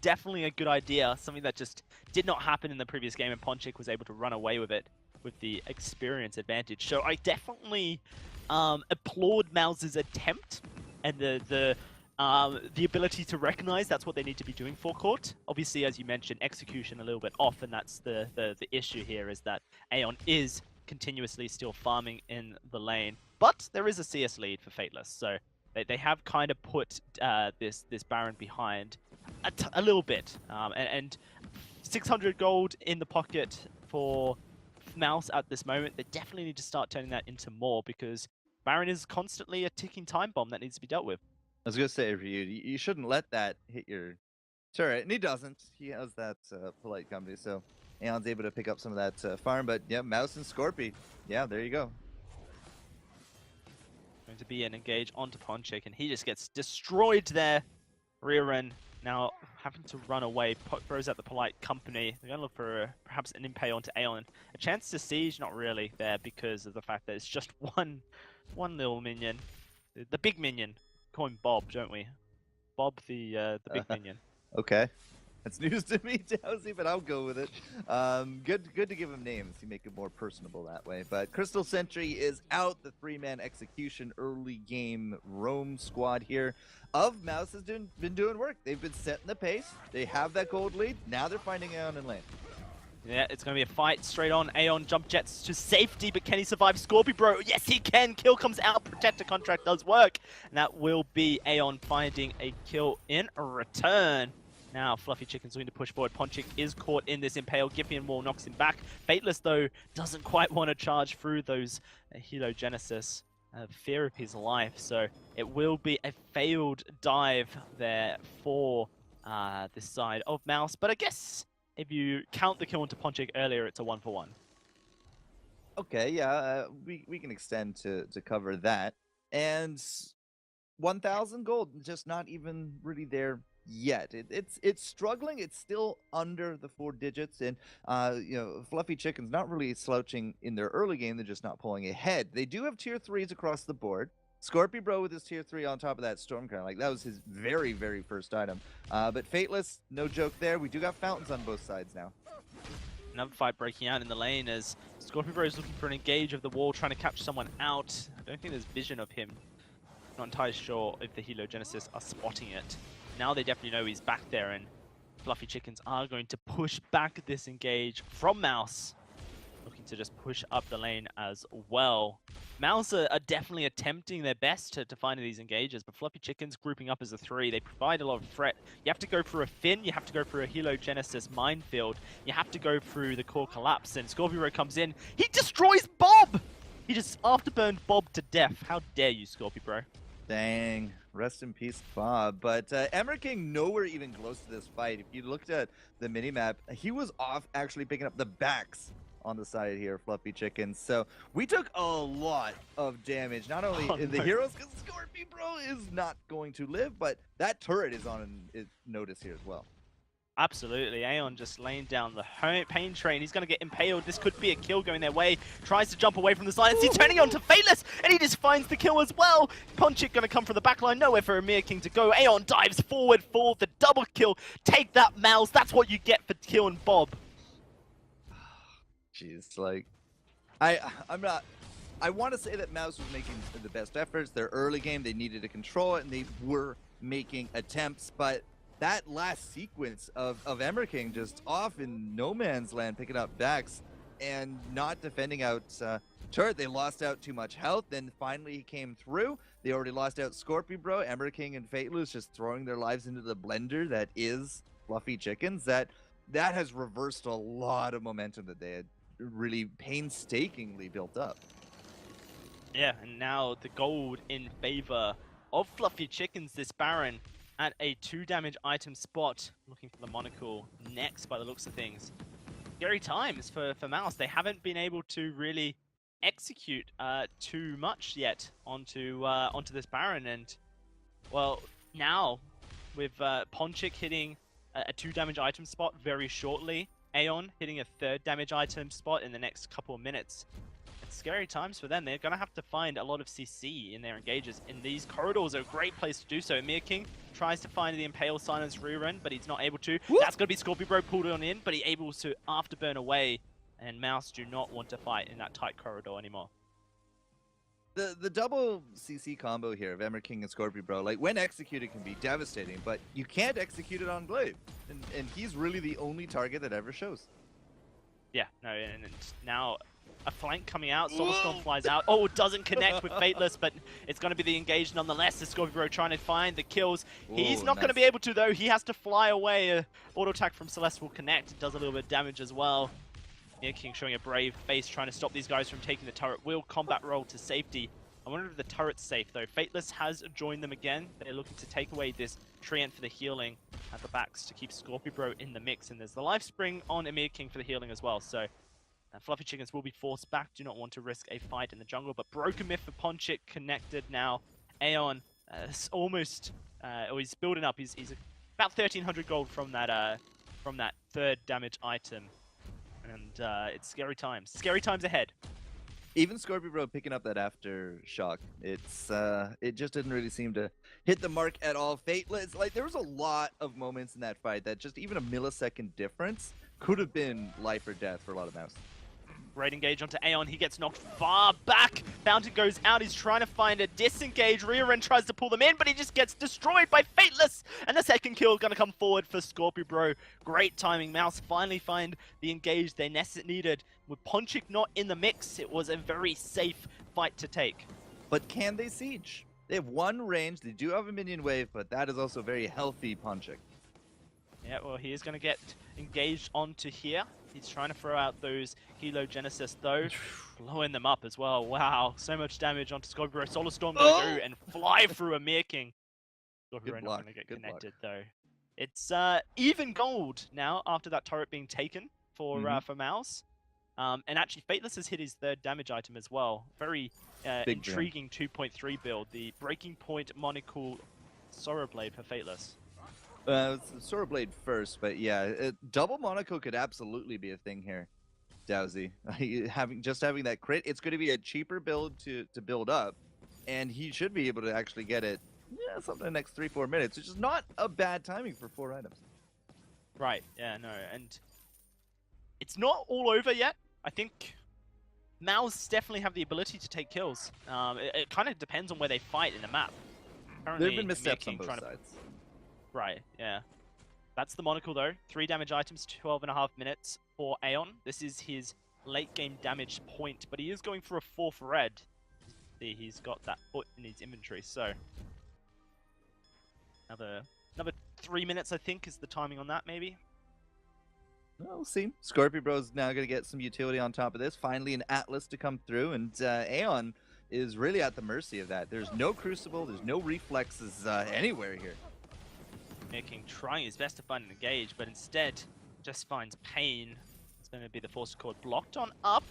definitely a good idea. Something that just did not happen in the previous game, and Ponchik was able to run away with it with the experience advantage. So I definitely applaud Mouse's attempt and the ability to recognize that's what they need to be doing for court. Obviously, as you mentioned, execution a little bit off, and that's the issue here, is that Aeon is continuously still farming in the lane. But there is a CS lead for Fateless, so they have kind of put this Baron behind a little bit. And 600 gold in the pocket for Mouse at this moment. They definitely need to start turning that into more, because Baron is constantly a ticking time bomb that needs to be dealt with. I was gonna say, for you shouldn't let that hit your turret, and he doesn't. He has that polite company, so Aeon's able to pick up some of that farm. But yeah, Mouse and Scorpy, yeah, there you go. Going to be an engage onto Ponchik, and he just gets destroyed there. Rieren now having to run away, throws out the polite company. They're going to look for perhaps an impale onto Aeon. A chance to siege, not really there, because of the fact that it's just one little minion. The big minion. Call him Bob, don't we? Bob the big minion. Okay. That's news to me, Dowsy, but I'll go with it. Good to give him names. You make it more personable that way. But Crystal Sentry is out. The 3-man execution early game roam squad here of Mouse has been doing work. They've been setting the pace. They have that gold lead. Now they're finding Aeon in lane. Yeah, it's going to be a fight straight on. Aeon jump jets to safety, but can he survive Scorpio Bro? Yes, he can. Kill comes out. Protector contract does work. And that will be Aeon finding a kill in return. Now, Fluffy Chicken's looking to push forward. Ponchik is caught in this impale. Giphian Wall knocks him back. Fateless, though, doesn't quite want to charge through those Helogenesis. Fear of his life. So it will be a failed dive there for this side of Mouse. But I guess if you count the kill into Ponchik earlier, it's a 1-for-1. Okay, yeah, we can extend to cover that. And 1,000 gold, just not even really there yet. It's struggling. It's still under the 4 digits, and Fluffy Chicken's not really slouching in their early game. They're just not pulling ahead. They do have tier 3s across the board. Scorpio Bro with his tier 3 on top of that Stormcrown, like that was his very, very first item. But Fateless, no joke there. We do got fountains on both sides now. Another fight breaking out in the lane as Scorpio Bro is looking for an engage of the wall, trying to capture someone out. I don't think there's vision of him. Not entirely sure if the Helogenesis are spotting it. Now they definitely know he's back there, and Fluffy Chickens are going to push back this engage from Mouse. Looking to just push up the lane as well. Mouse are definitely attempting their best to find these engages, but Fluffy Chickens grouping up as a 3. They provide a lot of threat. You have to go through a Finn, you have to go through a Helogenesis minefield, you have to go through the core collapse, and Scorpio Bro comes in. He destroys Bob! He just afterburned Bob to death. How dare you, Scorpio Bro? Dang. Rest in peace, Bob. But Emmer King nowhere even close to this fight. If you looked at the minimap, he was off actually picking up the backs on the side here, Fluffy Chickens. So we took a lot of damage. Not only the heroes, because Scorpion Bro is not going to live, but that turret is on notice here as well. Absolutely, Aeon just laying down the pain train. He's going to get impaled. This could be a kill going their way. Tries to jump away from the silence. He's turning on to Fateless, and he just finds the kill as well. Ponchik going to come from the backline. Nowhere for Amir King to go. Aeon dives forward for the double kill. Take that, Mouse. That's what you get for killing Bob. Jeez, like, I'm not... I want to say that Mouse was making the best efforts. Their early game, they needed to control it, and they were making attempts, but that last sequence of Emmer King just off in no man's land, picking up backs and not defending out turret. They lost out too much health. Then finally he came through. They already lost out Scorpion Bro. Emmer King and Fateless just throwing their lives into the blender that is Fluffy Chickens. That has reversed a lot of momentum that they had really painstakingly built up. Yeah, and now the gold in favor of Fluffy Chickens this Baron at a 2 damage item spot. Looking for the monocle next by the looks of things. Scary times for Mouse. They haven't been able to really execute too much yet onto this Baron. And, well, now with Ponchik hitting a 2 damage item spot very shortly, Aeon hitting a 3rd damage item spot in the next couple of minutes. It's scary times for them. They're going to have to find a lot of CC in their engages. And these corridors are a great place to do so. Amir King tries to find the Impale Silence rerun, but he's not able to. Whoop! That's going to be Scorpion Bro pulled on in, but he's able to afterburn away. And Mouse do not want to fight in that tight corridor anymore. The double CC combo here of Emmer King and Scorpion Bro, like, when executed can be devastating, but you can't execute it on Glaive. And he's really the only target that ever shows. Yeah, no, and now a flank coming out. Soulstorm flies out. Oh, it doesn't connect with Fateless, but it's going to be the engage nonetheless. The Scorpion Bro trying to find the kills. He's not going to be able to, though. He has to fly away. Auto attack from Celeste will connect. It does a little bit of damage as well. Amir King showing a brave face, trying to stop these guys from taking the turret. Will combat roll to safety. I wonder if the turret's safe, though. Fateless has joined them again. They're looking to take away this Treant for the healing at the backs to keep Scorpion Bro in the mix. And there's the Life Spring on Amir King for the healing as well. So Fluffy Chickens will be forced back. Do not want to risk a fight in the jungle. But Broken Myth for Ponchik connected now. Aeon is almost... he's building up. He's about 1,300 gold from that 3rd damage item. And it's scary times. Scary times ahead. Even Scorpion Bro picking up that aftershock, it just didn't really seem to hit the mark at all. Fateless, like, there was a lot of moments in that fight that just even a millisecond difference could have been life or death for a lot of Mouse. Great engage onto Aeon. He gets knocked far back. Fountain goes out. He's trying to find a disengage. Rear-end tries to pull them in, but he just gets destroyed by Fateless. And the second kill is going to come forward for Scorpion Bro. Great timing. Mouse finally find the engage they needed. With Ponchik not in the mix, it was a very safe fight to take. But can they siege? They have one range. They do have a minion wave, but that is also very healthy Ponchik. Yeah, well, he is going to get engaged onto here. He's trying to throw out those Helo Genesis, though. Blowing them up as well. Wow, so much damage onto Scorpion Bro. Solar Storm going to go and fly through Amir King. Scorpion Bro not going to get connected, though. It's even gold now after that turret being taken for Mouse. And actually, Fateless has hit his 3rd damage item as well. Very intriguing 2.3 build. The Breaking Point Monocle Sorrow Blade for Fateless. Sora Blade first, but yeah, double Monaco could absolutely be a thing here, Dowsy. having that crit, it's going to be a cheaper build to build up, and he should be able to actually get it something in the next 3-4 minutes, which is not a bad timing for 4 items. Right, yeah, no, and it's not all over yet. I think Mouse definitely have the ability to take kills. It kind of depends on where they fight in the map. Currently, there have been missteps on both sides. Right, yeah. That's the monocle, though. 3 damage items, 12.5 minutes for Aeon. This is his late game damage point, but he is going for a 4th red. See, he's got that foot in his inventory, so another 3 minutes, I think, is the timing on that, maybe. We'll see. Scorpion Bro's now going to get some utility on top of this. Finally, an Atlas to come through, and Aeon is really at the mercy of that. There's no crucible, there's no reflexes anywhere here. King trying his best to find an engage, but instead just finds pain. It's going to be the force cord blocked on up.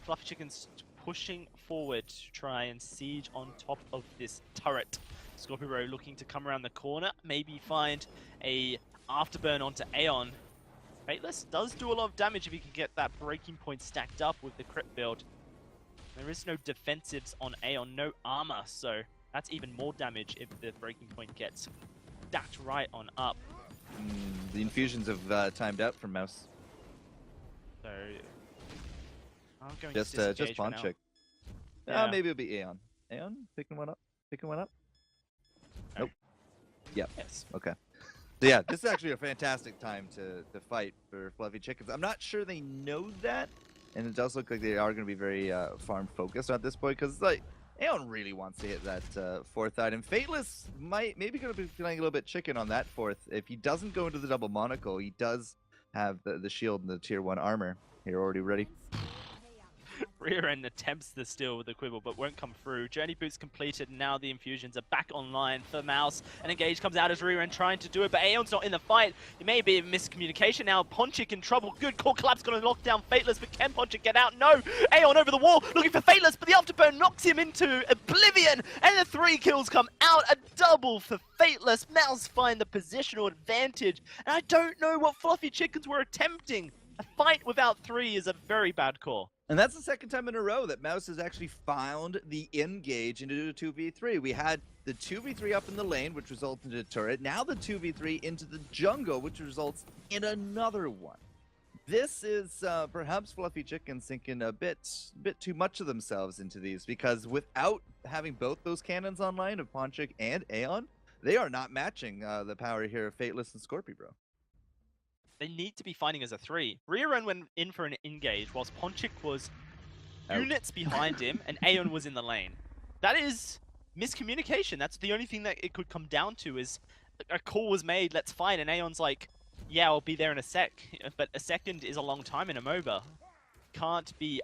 Fluffy Chicken's pushing forward to try and siege on top of this turret. Scorpio looking to come around the corner, maybe find a afterburn onto Aeon. Fateless does do a lot of damage if he can get that breaking point stacked up with the crit build. There is no defensives on Aeon, no armor, so that's even more damage if the breaking point gets stacked right on up. The infusions have timed out for Mouse. So I'm going Just to disengage for pawn now. check. Yeah. Maybe it'll be Aeon. Aeon picking one up. Picking one up. No. Nope. Yep. Yes. Okay. So yeah, this is actually a fantastic time to fight for Fluffy Chickens. I'm not sure they know that, and it does look like they are going to be very farm focused at this point, because like Aeon really wants to hit that fourth item. Fateless maybe going to be feeling a little bit chicken on that fourth. If he doesn't go into the double monocle, he does have the shield and the tier 1 armor here already ready. Rear end attempts the steal with the quibble, but won't come through. Journey boots completed, and now the infusions are back online for Mouse. And Engage comes out as rear end trying to do it, but Aeon's not in the fight. It may be a miscommunication now. Ponchik in trouble. Good call. Collapse going to knock down Fateless, but can Ponchik get out? No! Aeon over the wall, looking for Fateless, but the afterburn knocks him into oblivion, and the 3 kills come out. A double for Fateless. Mouse find the positional advantage, and I don't know what Fluffy Chickens were attempting. A fight without 3 is a very bad call. And that's the second time in a row that Mouse has actually found the engage into a 2v3. We had the 2v3 up in the lane, which resulted in a turret. Now the 2v3 into the jungle, which results in another one. This is perhaps Fluffy Chickens thinking a bit too much of themselves into these, because without having both those cannons online of Ponchik and Aeon, they are not matching the power here of Fateless and Scorpio, bro. They need to be fighting as a 3. Rear end went in for an engage, whilst Ponchik was units behind him and Aeon was in the lane. That is miscommunication. That's the only thing that it could come down to, is a call was made, let's fight, and Aeon's like, yeah, I'll be there in a sec. But a second is a long time in a MOBA. Can't be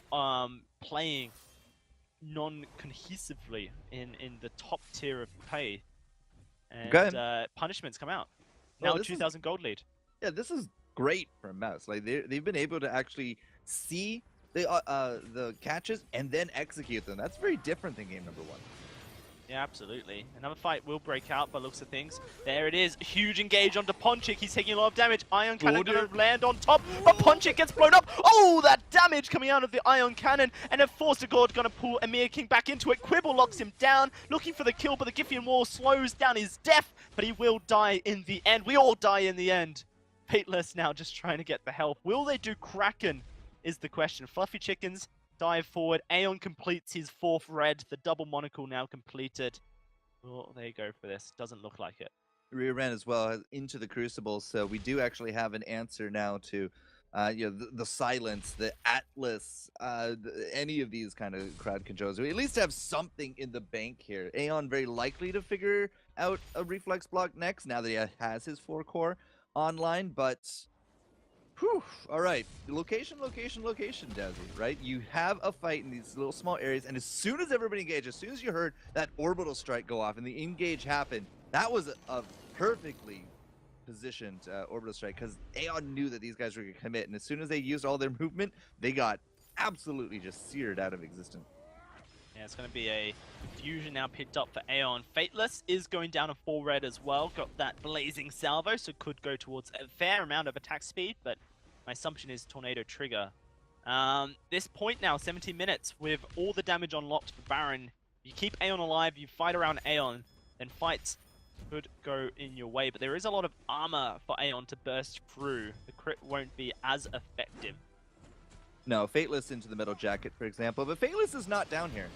playing non-cohesively in the top tier of play. And punishments come out. Well, Now 2,000 gold lead. Yeah, this is great for Mouse. Like they've been able to actually see the catches and then execute them. That's very different than game number 1. Yeah, absolutely. Another fight will break out by looks of things. There it is. Huge engage onto Ponchik. He's taking a lot of damage. Ion Cannon going to land on top, but Ponchik gets blown up. Oh, that damage coming out of the Ion Cannon. And then Forster God going to pull Amir King back into it. Quibble locks him down, looking for the kill, but the Giffian Wall slows down his death, but he will die in the end. We all die in the end. Fateless now just trying to get the help. Will they do Kraken is the question. Fluffy Chickens dive forward. Aeon completes his 4th red. The double monocle now completed. Well, they go for this. Doesn't look like it. Rear end as well into the Crucible, so we do actually have an answer now to the Silence, the Atlas, any of these kind of crowd controls. We at least have something in the bank here. Aeon very likely to figure out a reflex block next, now that he has his 4 core online, but whew, all right, location, Dazzy, right? You have a fight in these little small areas, and as soon as everybody engaged, as soon as you heard that orbital strike go off and the engage happened, that was a perfectly positioned orbital strike, because Aeon knew that these guys were going to commit, and as soon as they used all their movement, they got absolutely just seared out of existence. Yeah, it's going to be a fusion now picked up for Aeon. Fateless is going down a 4 red as well. Got that blazing salvo, so could go towards a fair amount of attack speed, but my assumption is Tornado Trigger. This point now, 17 minutes, with all the damage unlocked for Baron. You keep Aeon alive, you fight around Aeon, then fights could go in your way, but there is a lot of armor for Aeon to burst through. The crit won't be as effective. No, Fateless into the Metal Jacket, for example, but Fateless is not down here.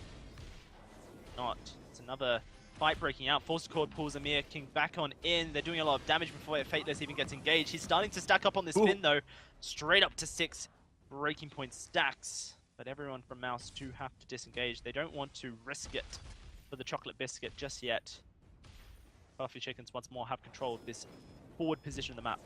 Not. It's another fight breaking out. Force Cord pulls Amir King back on in. They're doing a lot of damage before Fateless even gets engaged. He's starting to stack up on this spin though. Straight up to 6 breaking point stacks. But everyone from Mouse do have to disengage. They don't want to risk it for the chocolate biscuit just yet. Fluffy Chickens once more have control of this forward position of the map.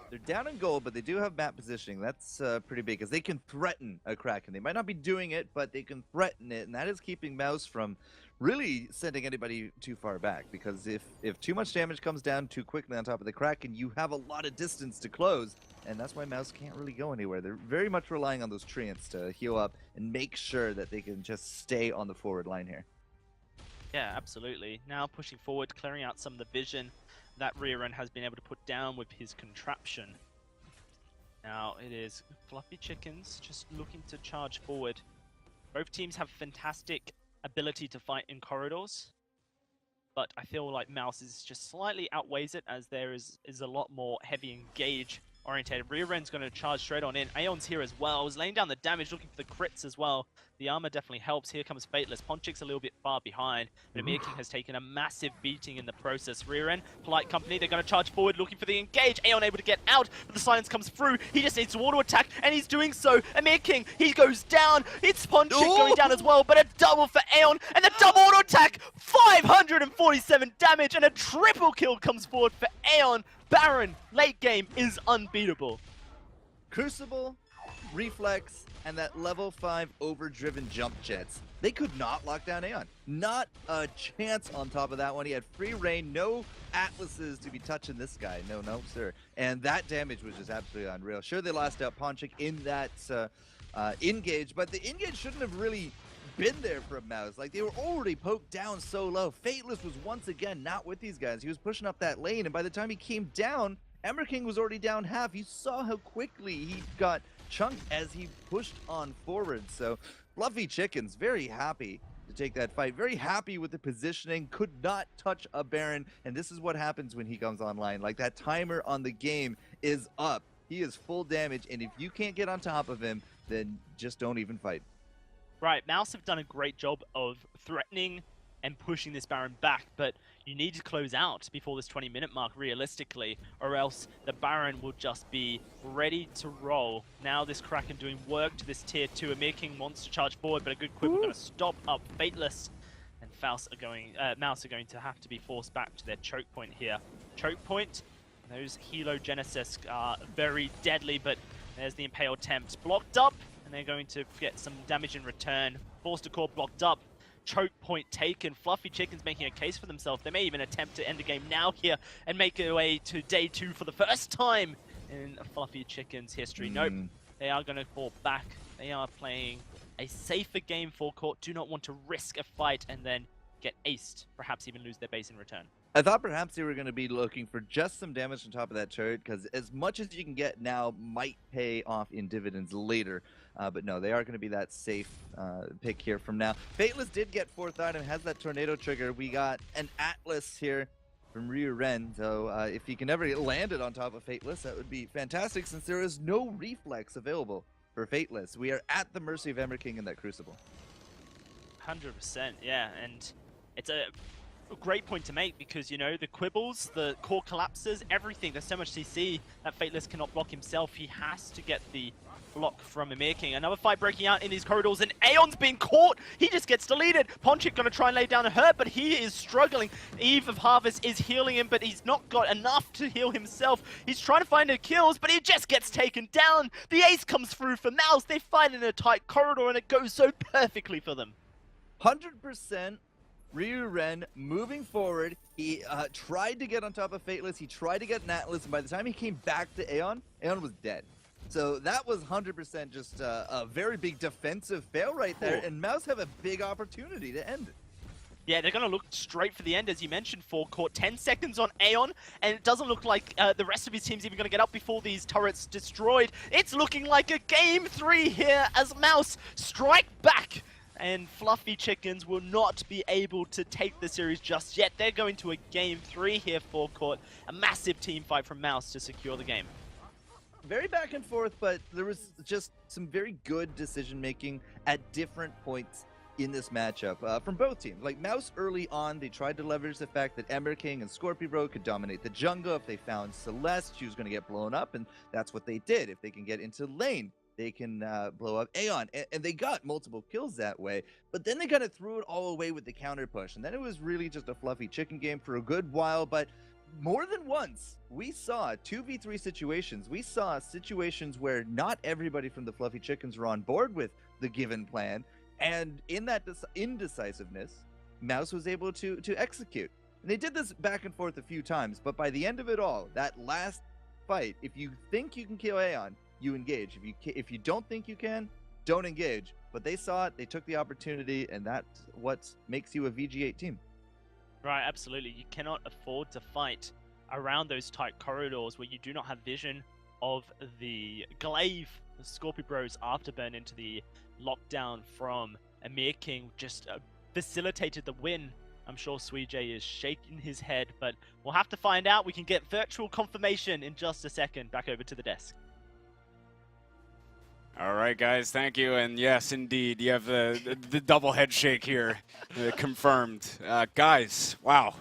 They're down in gold, but they do have map positioning. That's pretty big, because they can threaten a Kraken. They might not be doing it, but they can threaten it, and that is keeping Mouse from really sending anybody too far back. Because if too much damage comes down too quickly on top of the Kraken, you have a lot of distance to close, and that's why Mouse can't really go anywhere. They're very much relying on those treants to heal up and make sure that they can just stay on the forward line here. Yeah, absolutely. Now pushing forward, clearing out some of the vision that rear end has been able to put down with his contraption. Now it is Fluffy Chickens just looking to charge forward. Both teams have fantastic ability to fight in corridors, but I feel like Mouse is just slightly outweighs it, as there is a lot more heavy engage orientated. Rear end's going to charge straight on in. Aeon's here as well. Is laying down the damage, looking for the crits as well. The armor definitely helps. Here comes Fateless. Ponchik's a little bit far behind, but Amir King has taken a massive beating in the process. Rear end, Polite Company, they're going to charge forward, looking for the engage. Aeon able to get out, but the silence comes through. He just needs to auto attack, and he's doing so. Amir King, he goes down. It's Ponchik going down as well, but a double for Aeon, and the double auto attack, 547 damage, and a triple kill comes forward for Aeon. Baron, late game, is unbeatable. Crucible, Reflex, and that level 5 overdriven jump jets. They could not lock down Aeon. Not a chance on top of that one. He had free reign, no Atlases to be touching this guy. No, sir. And that damage was just absolutely unreal. Sure, they lost out Ponchik in that engage, but the engage shouldn't have really been there for Mouse. Like, they were already poked down so low. Fateless was once again not with these guys. He was pushing up that lane, and by the time he came down, Ember King was already down half. You saw how quickly he got chunked as he pushed on forward. So Fluffy Chickens very happy to take that fight. Very happy with the positioning. Could not touch a Baron, and this is what happens when he comes online. Like, that timer on the game is up. He is full damage, and if you can't get on top of him, then just don't even fight. Right, Mouse have done a great job of threatening and pushing this Baron back, but you need to close out before this 20-minute mark realistically, or else the Baron will just be ready to roll. Now this Kraken doing work to this tier 2. Amir King wants to charge forward, but a good quip is going to stop up Fateless, and Mouse are going to have to be forced back to their choke point here. Choke point, those Helo Genesis are very deadly, but there's the Impale attempt. Blocked up, and they're going to get some damage in return. Forced to core blocked up. Choke point taken. Fluffy Chickens making a case for themselves. They may even attempt to end the game now here and make their way to day 2 for the first time in Fluffy Chickens history. Nope, they are going to fall back. They are playing a safer game for court. Do not want to risk a fight and then get aced, perhaps even lose their base in return. I thought perhaps they were going to be looking for just some damage on top of that turret, because as much as you can get now might pay off in dividends later. But no, they are going to be that safe pick here from now. Fateless did get 4th item, has that tornado trigger. We got an Atlas here from Ryu Ren, so if he can ever land it on top of Fateless, that would be fantastic, since there is no reflex available for Fateless. We are at the mercy of Ember King in that Crucible. 100%, yeah, and it's a great point to make, because, you know, the quibbles, the core collapses, everything. There's so much CC that Fateless cannot block himself. He has to get the block from Amir King. Another fight breaking out in these corridors, and Aeon's been caught. He just gets deleted. Ponchik gonna try and lay down a hurt, but he is struggling. Eve of Harvest is healing him, but he's not got enough to heal himself. He's trying to find the kills, but he just gets taken down. The ace comes through for Mouse. They fight in a tight corridor, and it goes so perfectly for them. 100% Ryu Ren moving forward. He tried to get on top of Fateless. He tried to get an Atlas, and by the time he came back to Aeon, Aeon was dead. So that was 100% just a very big defensive fail right there, and Mouse have a big opportunity to end it. Yeah, they're going to look straight for the end, as you mentioned, forecourt. 10 seconds on Aeon, and it doesn't look like the rest of his team's even going to get up before these turrets destroyed. It's looking like a Game 3 here as Mouse strike back. And Fluffy Chickens will not be able to take the series just yet. They're going to a Game 3 here forecourt. A massive team fight from Mouse to secure the game. Very back and forth, but there was just some very good decision making at different points in this matchup from both teams. Like, Mouse early on, they tried to leverage the fact that Ember King and Scorpio could dominate the jungle. If they found Celeste, she was going to get blown up, and that's what they did. If they can get into lane, they can blow up Aeon, and they got multiple kills that way. But then they kind of threw it all away with the counter push, and then it was really just a Fluffy Chicken game for a good while. But more than once, we saw 2v3 situations. We saw situations where not everybody from the Fluffy Chickens were on board with the given plan. And in that indecisiveness, Mouse was able to execute. And they did this back and forth a few times, but by the end of it all, that last fight, if you think you can kill Aeon, you engage. If you don't think you can, don't engage. But they saw it, they took the opportunity, and that's what makes you a VG8 team. Right, absolutely. You cannot afford to fight around those tight corridors where you do not have vision of the glaive. The Scorpio Bros afterburn into the lockdown from Amir King just facilitated the win. I'm sure Suijay is shaking his head, but we'll have to find out. We can get virtual confirmation in just a second. Back over to the desk. All right, guys, thank you. And yes, indeed, you have the double head shake here, confirmed. Guys, wow,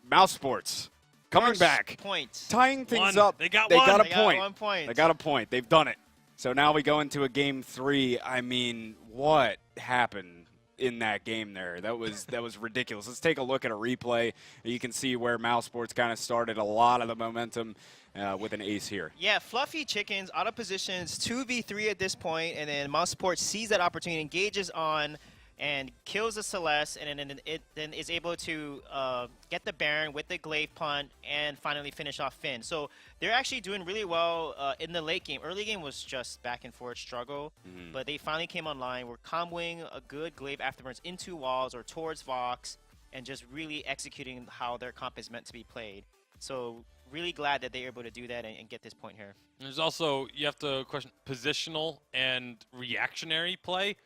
Mousesports coming First back, point. tying things One. up. They got They one. got a They point. got 1 point. They got a point. They've done it. So now we go into a game 3. I mean, what happened in that game there? That was ridiculous. Let's take a look at a replay. You can see where Mousesports kind of started a lot of the momentum with an ace here. Yeah, Fluffy Chickens out of positions, 2v3 at this point, and then Mousesports sees that opportunity, engages on, and kills the Celeste, and then it is able to get the Baron with the glaive punt and finally finish off Finn. So they're actually doing really well in the late game. Early game was just back and forth struggle, but they finally came online. We're comboing a good glaive afterburns into walls or towards Vox, and just really executing how their comp is meant to be played. So really glad that they're able to do that and get this point here. There's also, you have to question positional and reactionary play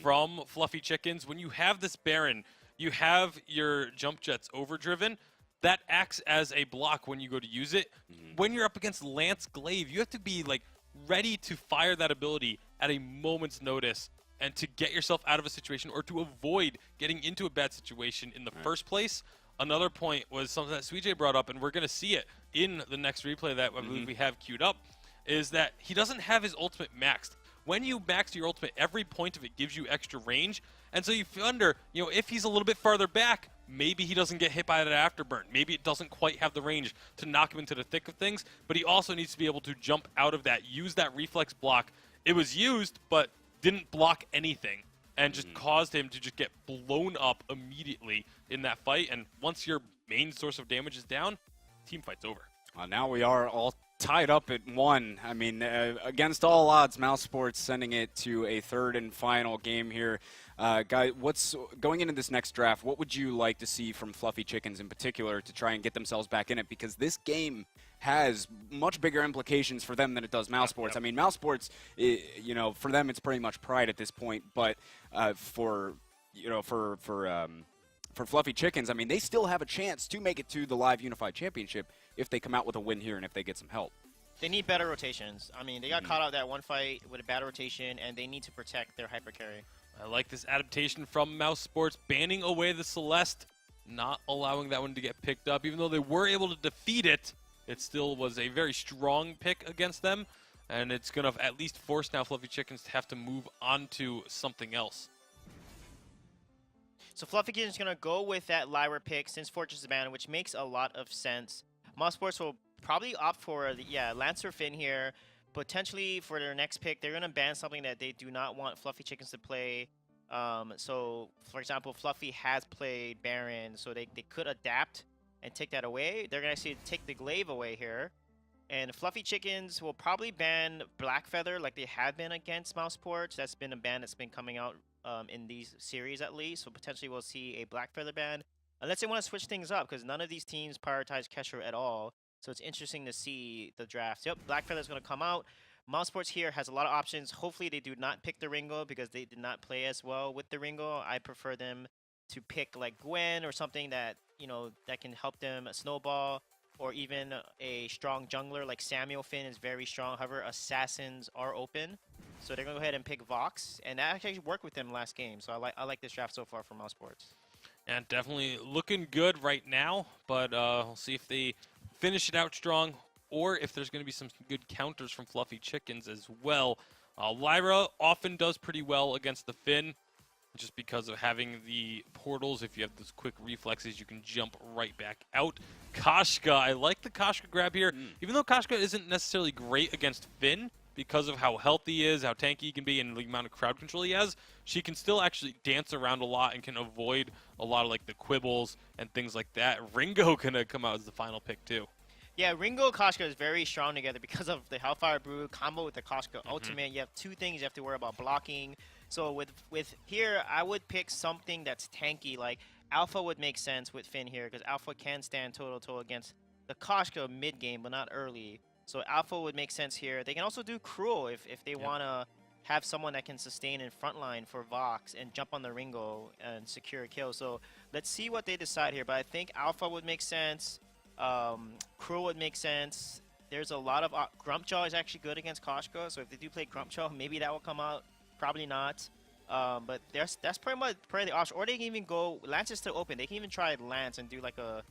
from Fluffy Chickens. When you have this Baron, you have your jump jets overdriven. That acts as a block when you go to use it. When you're up against Lance Glaive, you have to be like ready to fire that ability at a moment's notice and to get yourself out of a situation or to avoid getting into a bad situation in the first place. Another point was something that Suijay brought up, and we're going to see it in the next replay that I believe we have queued up, is that he doesn't have his ultimate maxed. When you max your ultimate, every point of it gives you extra range, and so you wonder, if he's a little bit farther back, maybe he doesn't get hit by that afterburn. Maybe it doesn't quite have the range to knock him into the thick of things, but he also needs to be able to jump out of that, use that reflex block. It was used, but didn't block anything, and just caused him to just get blown up immediately in that fight. And once your main source of damage is down, team fight's over. Well, now we are all tied up at 1. I mean, against all odds, Mousesports sending it to a third and final game here. Guy, what's going into this next draft? What would you like to see from Fluffy Chickens in particular to try and get themselves back in it? Because this game has much bigger implications for them than it does Mousesports. Yep. I mean, Mousesports, for them it's pretty much pride at this point. But for Fluffy Chickens, I mean, they still have a chance to make it to the Live Unified Championship if they come out with a win here and if they get some help. They need better rotations. I mean, they got caught out that one fight with a bad rotation, and they need to protect their hyper carry. I like this adaptation from Mousesports, banning away the Celeste, not allowing that one to get picked up. Even though they were able to defeat it, it still was a very strong pick against them, and it's going to at least force now Fluffy Chickens to have to move on to something else. So Fluffy Chickens is going to go with that Lyra pick since Fortress is banned, which makes a lot of sense. Mousesports will probably opt for, Lancer Finn here. Potentially for their next pick, they're going to ban something that they do not want Fluffy Chickens to play. So, for example, Fluffy has played Baron, so they could adapt and take that away. They're going to actually take the glaive away here. And Fluffy Chickens will probably ban Black Feather like they have been against Mousesports. That's been a ban that's been coming out in these series at least. So potentially we'll see a Black Feather ban. Unless they want to switch things up, because none of these teams prioritize Kesher at all. So it's interesting to see the drafts. Yep, Black Feather is going to come out. Mousesports here has a lot of options. Hopefully they do not pick the Ringo because they did not play as well with the Ringo. I prefer them to pick like Gwen or something that, that can help them snowball, or even a strong jungler like Samuel Finn is very strong. However, assassins are open. So they're going to go ahead and pick Vox, and that actually worked with them last game. So I like this draft so far for Mousesports. And definitely looking good right now, but we'll see if they finish it out strong or if there's going to be some good counters from Fluffy Chickens as well. Lyra often does pretty well against the Finn. just because of having the portals. If you have those quick reflexes, you can jump right back out. Koshka, I like the Koshka grab here. Even though Koshka isn't necessarily great against Finn, because of how healthy he is, how tanky he can be, and the amount of crowd control he has, she can still actually dance around a lot and can avoid a lot of like the quibbles and things like that. Ringo gonna come out as the final pick too. Yeah, Ringo and Koshka is very strong together because of the Hellfire Brew combo with the Koshka ultimate. You have two things you have to worry about blocking. So with here, I would pick something that's tanky. Like Alpha would make sense with Finn here because Alpha can stand toe-to-toe against the Koshka mid-game, but not early. So Alpha would make sense here. They can also do Cruel if they want to have someone that can sustain in front line for Vox and jump on the Ringo and secure a kill. So let's see what they decide here. But I think Alpha would make sense. Cruel would make sense. There's a lot of Grumpjaw is actually good against Koshka. So if they do play Grumpjaw, maybe that will come out. Probably not. But that's pretty much the option. Or they can even go, Lance is still open. They can even try Lance and do like a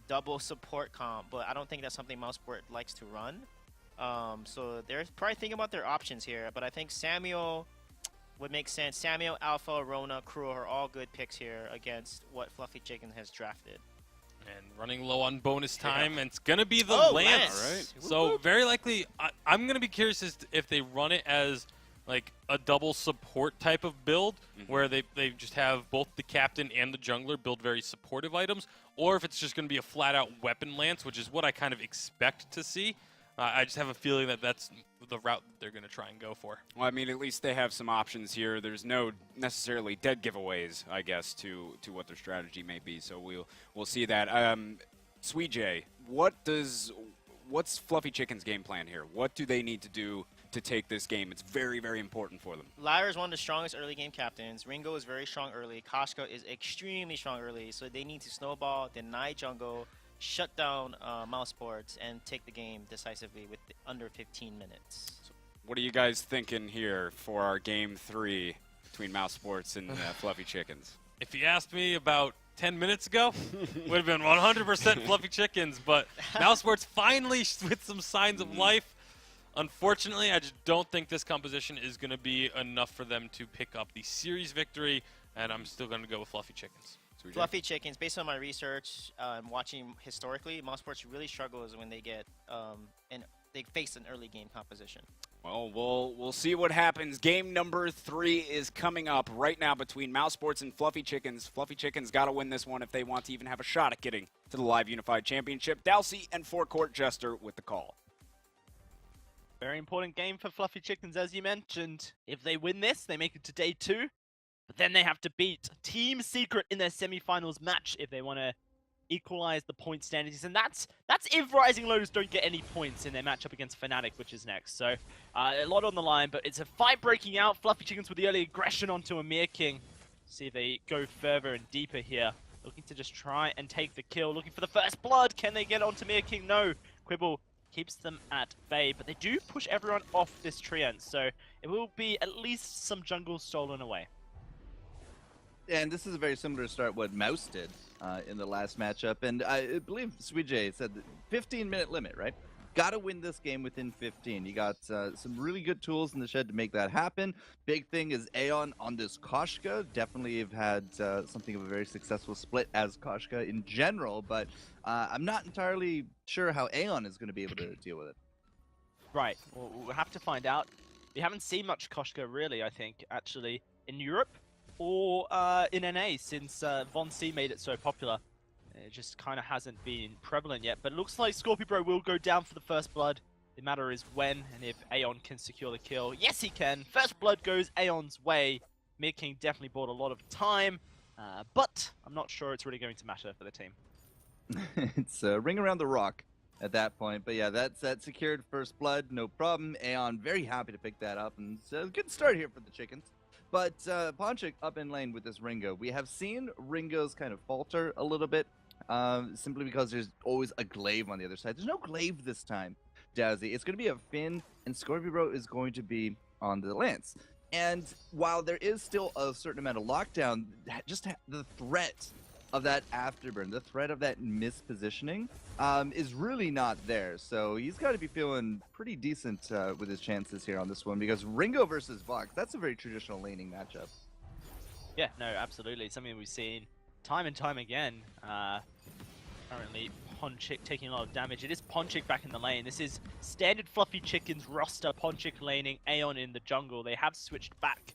double support comp, but I don't think that's something Mousesports likes to run. So they're probably thinking about their options here, but I think Samuel would make sense. Samuel, Alpha, Rona, Cruel are all good picks here against what Fluffy Chicken has drafted. And running low on bonus time, and it's going to be the Oh, Lance. Lance. Right. So very likely, I'm going to be curious as to if they run it as like a double support type of build, where they just have both the captain and the jungler build very supportive items, or if it's just going to be a flat-out weapon Lance, which is what I kind of expect to see. I just have a feeling that that's the route they're going to try and go for. Well, I mean, at least they have some options here. There's no necessarily dead giveaways, I guess, to what their strategy may be. So we'll see that. Sweet J, what's Fluffy Chicken's game plan here? What do they need to do to take this game? It's very, very important for them. Lyra is one of the strongest early game captains. Ringo is very strong early. Koshka is extremely strong early. So they need to snowball, deny jungle, shut down Mousesports, and take the game decisively with under 15 minutes. So what are you guys thinking here for our game 3 between Mousesports and Fluffy Chickens? If you asked me about 10 minutes ago, would have been 100% Fluffy Chickens, but Mousesports finally with some signs of life. Unfortunately, I just don't think this composition is going to be enough for them to pick up the series victory, and I'm still going to go with Fluffy Chickens. Fluffy Chickens, based on my research and watching historically, Mousesports really struggles when they get they face an early game composition. Well, we'll see what happens. Game number 3 is coming up right now between Mousesports and Fluffy Chickens. Fluffy Chickens got to win this one if they want to even have a shot at getting to the Live Unified Championship. Dalsey and Forecourt Jester with the call. Very important game for Fluffy Chickens, as you mentioned. If they win this, they make it to day 2. But then they have to beat Team Secret in their semifinals match if they want to equalize the point standings. And that's if Rising Lotus don't get any points in their matchup against Fnatic, which is next. So a lot on the line, but it's a fight breaking out. Fluffy Chickens with the early aggression onto Amir King. See if they go further and deeper here. Looking to just try and take the kill. Looking for the first blood. Can they get onto Amir King? No. Quibble keeps them at bay, but they do push everyone off this treant. So it will be at least some jungle stolen away. And this is a very similar start what Mouse did in the last matchup. And I believe Sweet J said 15-minute limit, right? Got to win this game within 15. You got some really good tools in the shed to make that happen. Big thing is Aeon on this Koshka. Definitely have had something of a very successful split as Koshka in general, but I'm not entirely sure how Aeon is going to be able to deal with it. Right, we'll have to find out. We haven't seen much Koshka really, I think, actually, in Europe or in NA since Von C made it so popular. It just kind of hasn't been prevalent yet, but it looks like Scorpio Bro will go down for the first blood. The matter is when and if Aeon can secure the kill. Yes, he can. First blood goes Aeon's way. Mir King definitely bought a lot of time, but I'm not sure it's really going to matter for the team. It's a ring around the rock at that point, but yeah, that's that secured first blood, no problem. Aeon very happy to pick that up, and it's a good start here for the Chickens. But Ponchik up in lane with this Ringo. We have seen Ringo's kind of falter a little bit, simply because there's always a glaive on the other side. There's no glaive this time, Jazzy. It's going to be a Finn, and Scorpio Bro is going to be on the Lance. And while there is still a certain amount of lockdown, just the threat of that afterburn, the threat of that mispositioning is really not there. So he's got to be feeling pretty decent with his chances here on this one, because Ringo versus Vox, that's a very traditional laning matchup. Yeah, no, absolutely. Something we've seen time and time again. Currently, Ponchik taking a lot of damage. It is Ponchik back in the lane. This is standard Fluffy Chicken's roster. Ponchik laning, Aeon in the jungle. They have switched back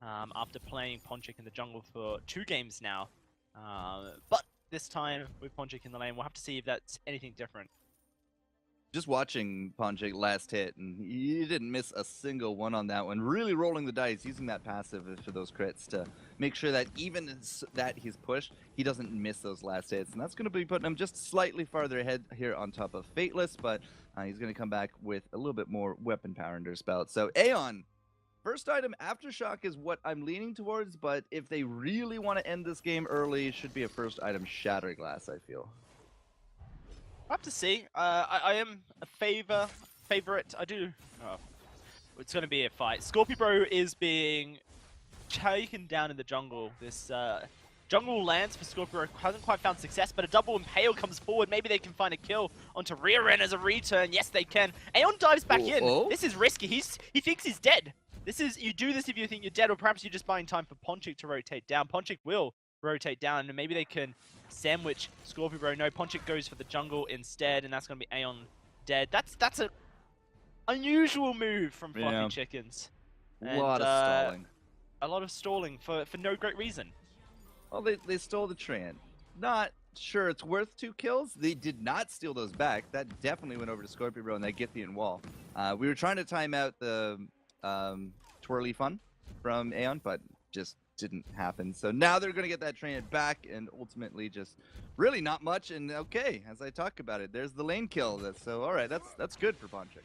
after playing Ponchik in the jungle for 2 games now. But this time with Ponchik in the lane, we'll have to see if that's anything different. Just watching Ponchik last hit, and he didn't miss a single one on that one. Really rolling the dice, using that passive for those crits to make sure that even that he's pushed, he doesn't miss those last hits. And that's going to be putting him just slightly farther ahead here on top of Fateless, but he's going to come back with a little bit more weapon power under his belt. So Aeon, first item, Aftershock is what I'm leaning towards, but if they really want to end this game early, it should be a first item Shatter Glass, I feel. We'll have to see. I am a favorite. I do. Oh, it's going to be a fight. Scorpio is being taken down in the jungle. This jungle lands for Scorpio hasn't quite found success, but a double impale comes forward. Maybe they can find a kill onto Rear as a return. Yes, they can. Aeon dives back in. This is risky. He thinks he's dead. You do this if you think you're dead, or perhaps you're just buying time for Ponchik to rotate down. Ponchik will rotate down, and maybe they can sandwich Scorpio. No, Ponchik goes for the jungle instead, and that's going to be Aeon dead. That's an unusual move from Fluffy Chickens. A lot of stalling. A lot of stalling for no great reason. Well, they stole the Tran. Not sure it's worth 2 kills. They did not steal those back. That definitely went over to Scorpio and that Githian wall. We were trying to time out the twirly fun from Aeon, but just didn't happen. So now they're going to get that train back, and ultimately just really not much. And okay, as I talk about it, there's the lane kill. So all right, that's good for Ponchik.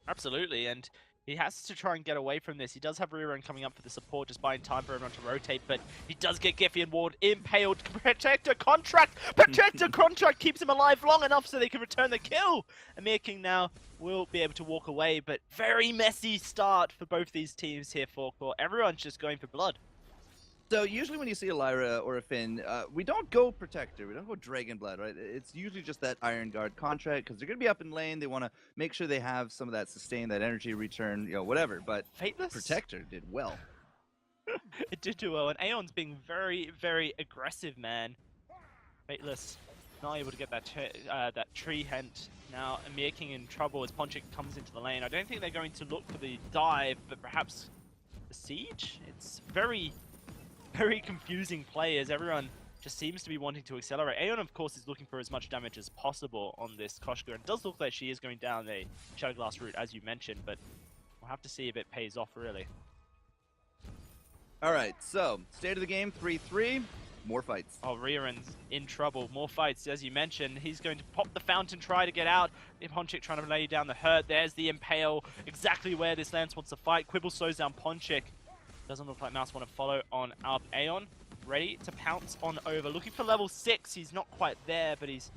Absolutely, and he has to try and get away from this. He does have Rear coming up for the support, just buying time for everyone to rotate, but he does get Githian Ward impaled. Protector Contract! Protector Contract keeps him alive long enough so they can return the kill! Amir King now will be able to walk away, but very messy start for both these teams here, Forecourt. Everyone's just going for blood. So usually when you see a Lyra or a Finn, we don't go Protector, we don't go Dragon Blood, right? It's usually just that Iron Guard contract, because they're going to be up in lane, they want to make sure they have some of that sustain, that energy return, whatever, but Fateless? Protector did well. It did do well, and Aeon's being very, very aggressive, man. Fateless not able to get that tree hint. Now Amir King in trouble as Ponchik comes into the lane. I don't think they're going to look for the dive, but perhaps the siege? It's very confusing play as everyone just seems to be wanting to accelerate. Aeon, of course, is looking for as much damage as possible on this Koshka, and it does look like she is going down the Shadow Glass route, as you mentioned, but we'll have to see if it pays off, really. All right, so state of the game, 3-3, more fights. Oh, Riaran's in trouble. More fights, as you mentioned. He's going to pop the fountain, try to get out. Ponchik trying to lay down the hurt. There's the impale, exactly where this Lance wants to fight. Quibble slows down Ponchik. Doesn't look like Mouse want to follow on up. Aeon ready to pounce on over. Looking for level 6. He's not quite there, but he's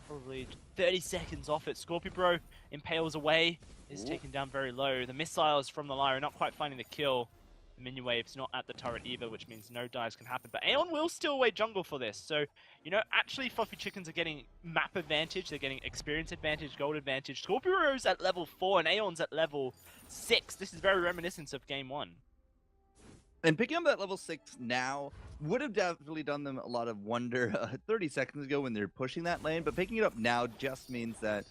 probably 30 seconds off it. Scorpio impales away. Is taken down very low. The missiles from the Lyra not quite finding the kill. The minion wave's not at the turret either, which means no dives can happen. But Aeon will steal away jungle for this. So, actually Fluffy Chickens are getting map advantage. They're getting experience advantage, gold advantage. Scorpio's at level 4 and Aeon's at level 6. This is very reminiscent of game 1. And picking up that level 6 now would have definitely done them a lot of wonder 30 seconds ago when they're pushing that lane, but picking it up now just means that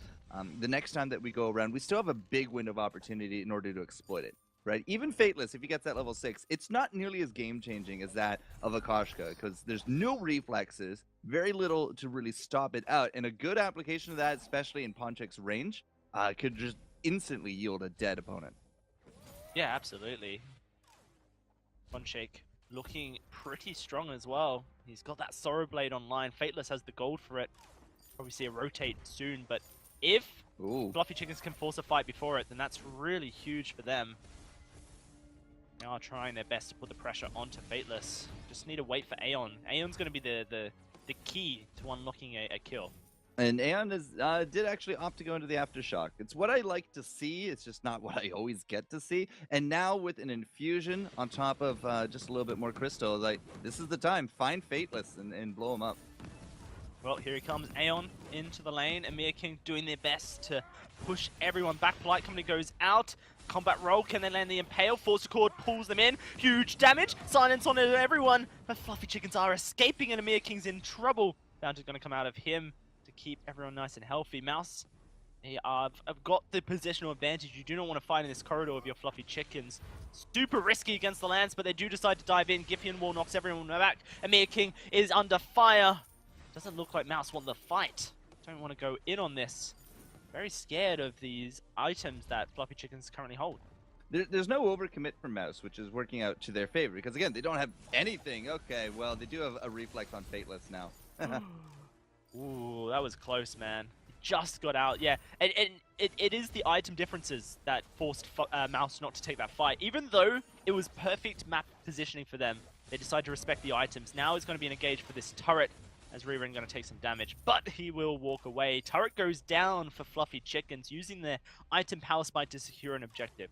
the next time that we go around, we still have a big window of opportunity in order to exploit it, right? Even Fateless, if he gets that level 6, it's not nearly as game-changing as that of a Koshka, because there's no reflexes, very little to really stop it out, and a good application of that, especially in Ponchik's range, could just instantly yield a dead opponent. Yeah, absolutely. Ponchik looking pretty strong as well. He's got that Sorrow Blade online. Fateless has the gold for it. Probably see a rotate soon, but if Fluffy Chickens can force a fight before it, then that's really huge for them. They are trying their best to put the pressure onto Fateless. Just need to wait for Aeon. Aeon's going to be the key to unlocking a kill. And Aeon did actually opt to go into the Aftershock. It's what I like to see. It's just not what I always get to see. And now with an infusion on top of just a little bit more crystal, this is the time. Find Fateless and blow him up. Well, here he comes, Aeon into the lane. Amir King doing their best to push everyone back. Polite Company goes out. combat roll. Can they land the Impale? Force Accord pulls them in. Huge damage. Silence on everyone. But Fluffy Chickens are escaping and Amir King's in trouble. Bounty's going to come out of him to keep everyone nice and healthy. Mouse, I've got the positional advantage. You do not want to fight in this corridor with your Fluffy Chickens. Super risky against the Lance, but they do decide to dive in. Giphian Wall knocks everyone back. Amir King is under fire. Doesn't look like Mouse want the fight. Don't want to go in on this. Very scared of these items that Fluffy Chickens currently hold. There's no overcommit from Mouse, which is working out to their favor. Because again, they don't have anything. Okay, well, they do have a reflex on Fateless now. Ooh, that was close, man. Just got out, yeah. And it is the item differences that forced Mouse not to take that fight. Even though it was perfect map positioning for them, they decided to respect the items. Now it's going to be an engage for this turret, as Reran going to take some damage, but he will walk away. Turret goes down for Fluffy Chickens, using their item power spike to secure an objective.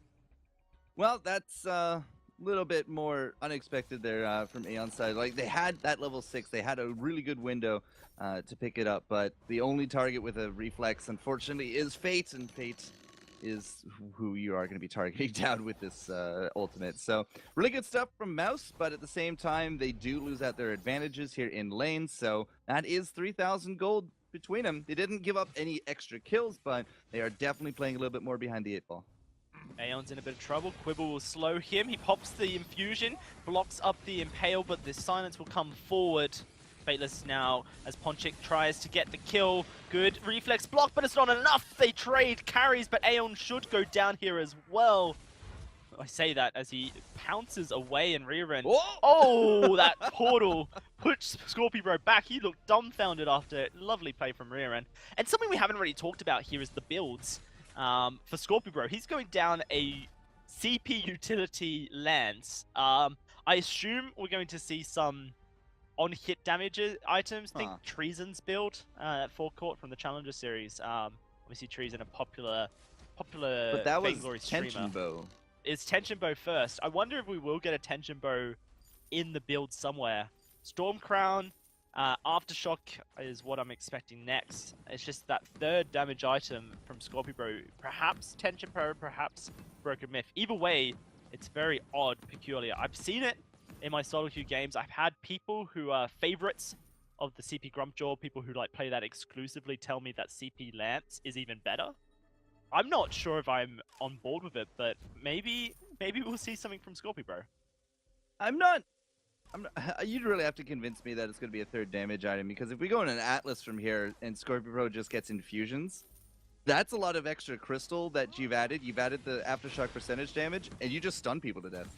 Well, that's a little bit more unexpected there from Aeon's side. Like, they had that level 6, they had a really good window to pick it up, but the only target with a reflex, unfortunately, is Fate, and Fate is who you are going to be targeting down with this ultimate. So really good stuff from Mouse, but at the same time, they do lose out their advantages here in lane. So that is 3,000 gold between them. They didn't give up any extra kills, but they are definitely playing a little bit more behind the 8-ball. Aeon's in a bit of trouble. Quibble will slow him. He pops the infusion, blocks up the Impale, but the silence will come forward. Fateless now as Ponchik tries to get the kill. Good reflex block, but it's not enough. They trade carries, but Aeon should go down here as well. I say that as he pounces away and rear end. Oh, that portal puts Scorpio back. He looked dumbfounded after it. Lovely play from rear end. And something we haven't really talked about here is the builds for Scorpio. He's going down a CP utility Lance. I assume we're going to see some on-hit damage items. Think Treason's build at forecourt from the Challenger series. Obviously Treason a popular But that was Vainglory Tension streamer. Bow. It's Tension Bow first. I wonder if we will get a Tension Bow in the build somewhere. Storm Crown, Aftershock is what I'm expecting next. It's just that third damage item from Scorpio. Perhaps Tension Bow, perhaps Broken Myth. Either way, it's very odd, peculiar. I've seen it in my solo queue games. I've had people who are favorites of the CP Grumpjaw, people who like play that exclusively, tell me that CP Lance is even better. I'm not sure if I'm on board with it, but maybe we'll see something from Scorpio. I'm not. You'd really have to convince me that it's going to be a third damage item, because if we go in an Atlas from here and Scorpio just gets infusions, that's a lot of extra crystal that you've added. You've added the Aftershock percentage damage, and you just stun people to death.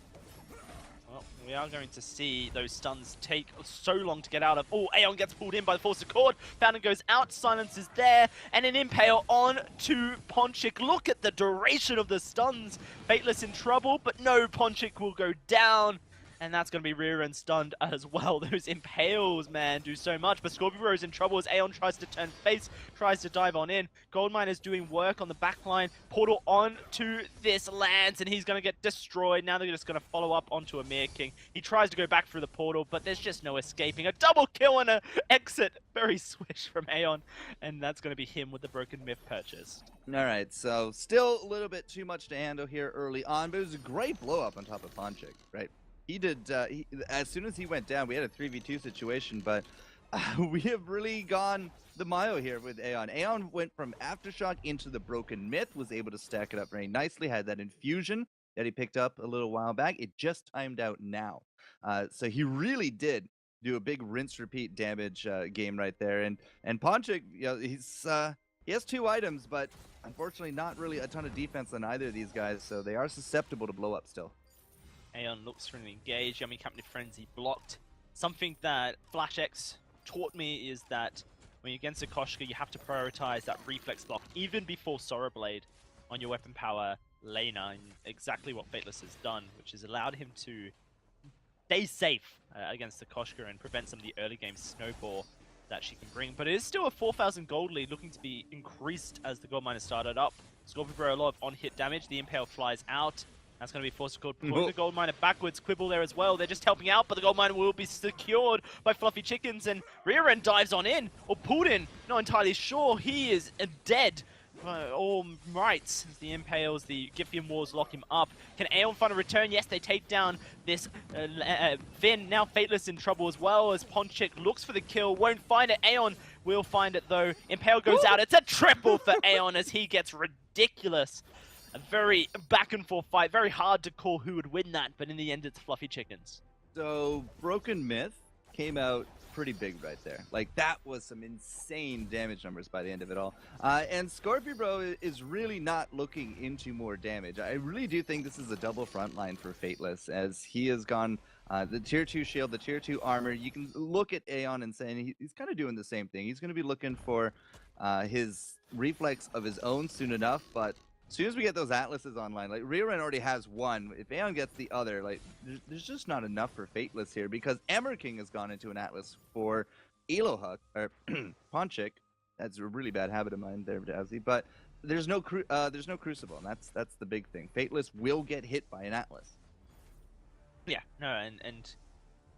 Well, we are going to see those stuns take so long to get out of. Oh, Aeon gets pulled in by the Force Accord. Fountain goes out, Silence is there, and an Impale on to Ponchik. Look at the duration of the stuns. Fateless in trouble, but no, Ponchik will go down. And that's going to be rear end stunned as well. Those Impales, man, do so much. But Scorpio is in trouble as Aeon tries to turn face, tries to dive on in. Goldmine is doing work on the back line. Portal on to this Lance, and he's going to get destroyed. Now they're just going to follow up onto Amir King. He tries to go back through the portal, but there's just no escaping. A double kill and an exit. Very swish from Aeon. And that's going to be him with the Broken Myth purchased. All right, so still a little bit too much to handle here early on, but it was a great blow up on top of Ponchik, right? He did, as soon as he went down, we had a 3v2 situation, but we have really gone the mile here with Aeon. Aeon went from Aftershock into the Broken Myth, was able to stack it up very nicely, had that infusion that he picked up a little while back. It just timed out now. So he really did do a big rinse-repeat damage game right there. And Ponchik, you know, he has 2 items, but unfortunately not really a ton of defense on either of these guys, so they are susceptible to blow up still. Aeon looks for an engage. Yummy Company Frenzy blocked. Something that FlashX taught me is that when you're against a Koshka, you have to prioritize that reflex block even before Sora Blade on your weapon power laner, and exactly what Fateless has done, which has allowed him to stay safe against the Koshka and prevent some of the early game snowball that she can bring. But it is still a 4,000 gold lead, looking to be increased as the gold miner started up. Scorpio a lot of on-hit damage. The Impale flies out. That's going to be Force Accord pulling the Gold Miner backwards. Quibble there as well. They're just helping out, but the Gold Miner will be secured by Fluffy Chickens, and rear end dives on in, or pulled in. Not entirely sure. He is dead. all might. The Impales, the Giphian Walls lock him up. Can Aeon find a return? Yes, they take down this Finn. Now Fateless in trouble as well as Ponchik looks for the kill. Won't find it. Aeon will find it though. Impale goes out. It's a triple for Aeon as he gets ridiculous. A very back and forth fight. Very hard to call who would win that, but in the end it's Fluffy Chickens. So Broken Myth came out pretty big right there. Like, that was some insane damage numbers by the end of it all. And Scorpio Bro is really not looking into more damage. I really do think this is a double front line for Fateless, as he has gone the tier 2 shield, the tier 2 armor. You can look at Aeon and say he's kind of doing the same thing. He's going to be looking for his reflex of his own soon enough, but as soon as we get those Atlases online, like, Rearen already has one. If Aeon gets the other, like, there's just not enough for Fateless here, because Emmer King has gone into an Atlas for Elohuck, or Ponchik. That's a really bad habit of mine there, Dazzy. But there's no Crucible, and that's the big thing. Fateless will get hit by an Atlas. Yeah, no, and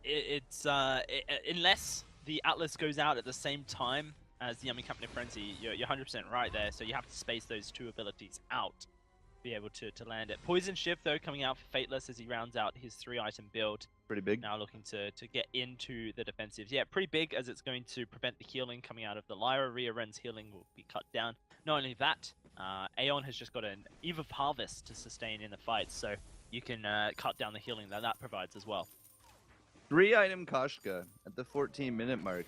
it's unless the Atlas goes out at the same time as the Yummy Company Frenzy, you're 100% right there, so you have to space those two abilities out to be able to land it. Poison Shift, though, coming out for Fateless as he rounds out his 3-item build. Pretty big. Now looking to get into the defensives. Yeah, pretty big, as it's going to prevent the healing coming out of the Lyra. Rearen's healing will be cut down. Not only that, Aeon has just got an Eve of Harvest to sustain in the fight, so you can cut down the healing that provides as well. 3-item Koshka at the 14-minute mark.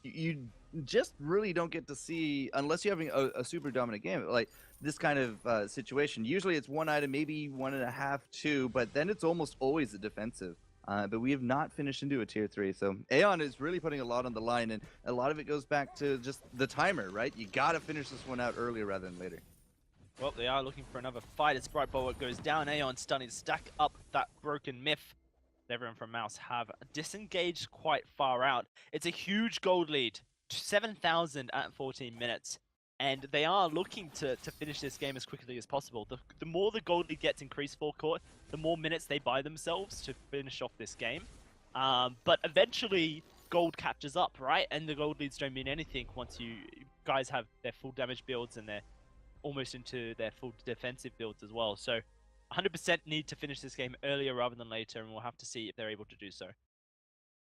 You just really don't get to see, unless you're having a super dominant game, like this kind of situation. Usually it's 1 item, maybe 1.5, 2, but then it's almost always a defensive. But we have not finished into a tier 3, so Aeon is really putting a lot on the line, and a lot of it goes back to just the timer, right? You gotta finish this one out earlier rather than later. Well, they are looking for another fight as Bright Bulwark goes down. Aeon starting to stack up that Broken Myth. Everyone from Mouse have disengaged quite far out. It's a huge gold lead, 7,000 at 14 minutes, and they are looking to finish this game as quickly as possible. The more the gold lead gets increased for court, the more minutes they buy themselves to finish off this game. But eventually, gold catches up, right? And the gold leads don't mean anything once you guys have their full damage builds and they're almost into their full defensive builds as well. So 100% need to finish this game earlier rather than later, and we'll have to see if they're able to do so.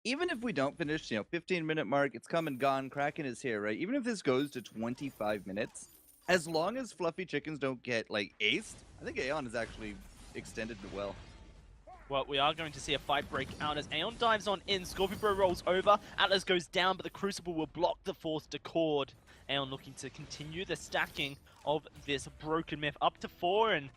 Even if we don't finish, 15-minute mark, it's come and gone, Kraken is here, right? Even if this goes to 25 minutes, as long as Fluffy Chickens don't get, like, aced, I think Aeon is actually extended it well. Well, we are going to see a fight break out as Aeon dives on in. Scorpio Bro rolls over. Atlas goes down, but the Crucible will block the Forced Accord. Aeon looking to continue the stacking of this Broken Myth up to 4, and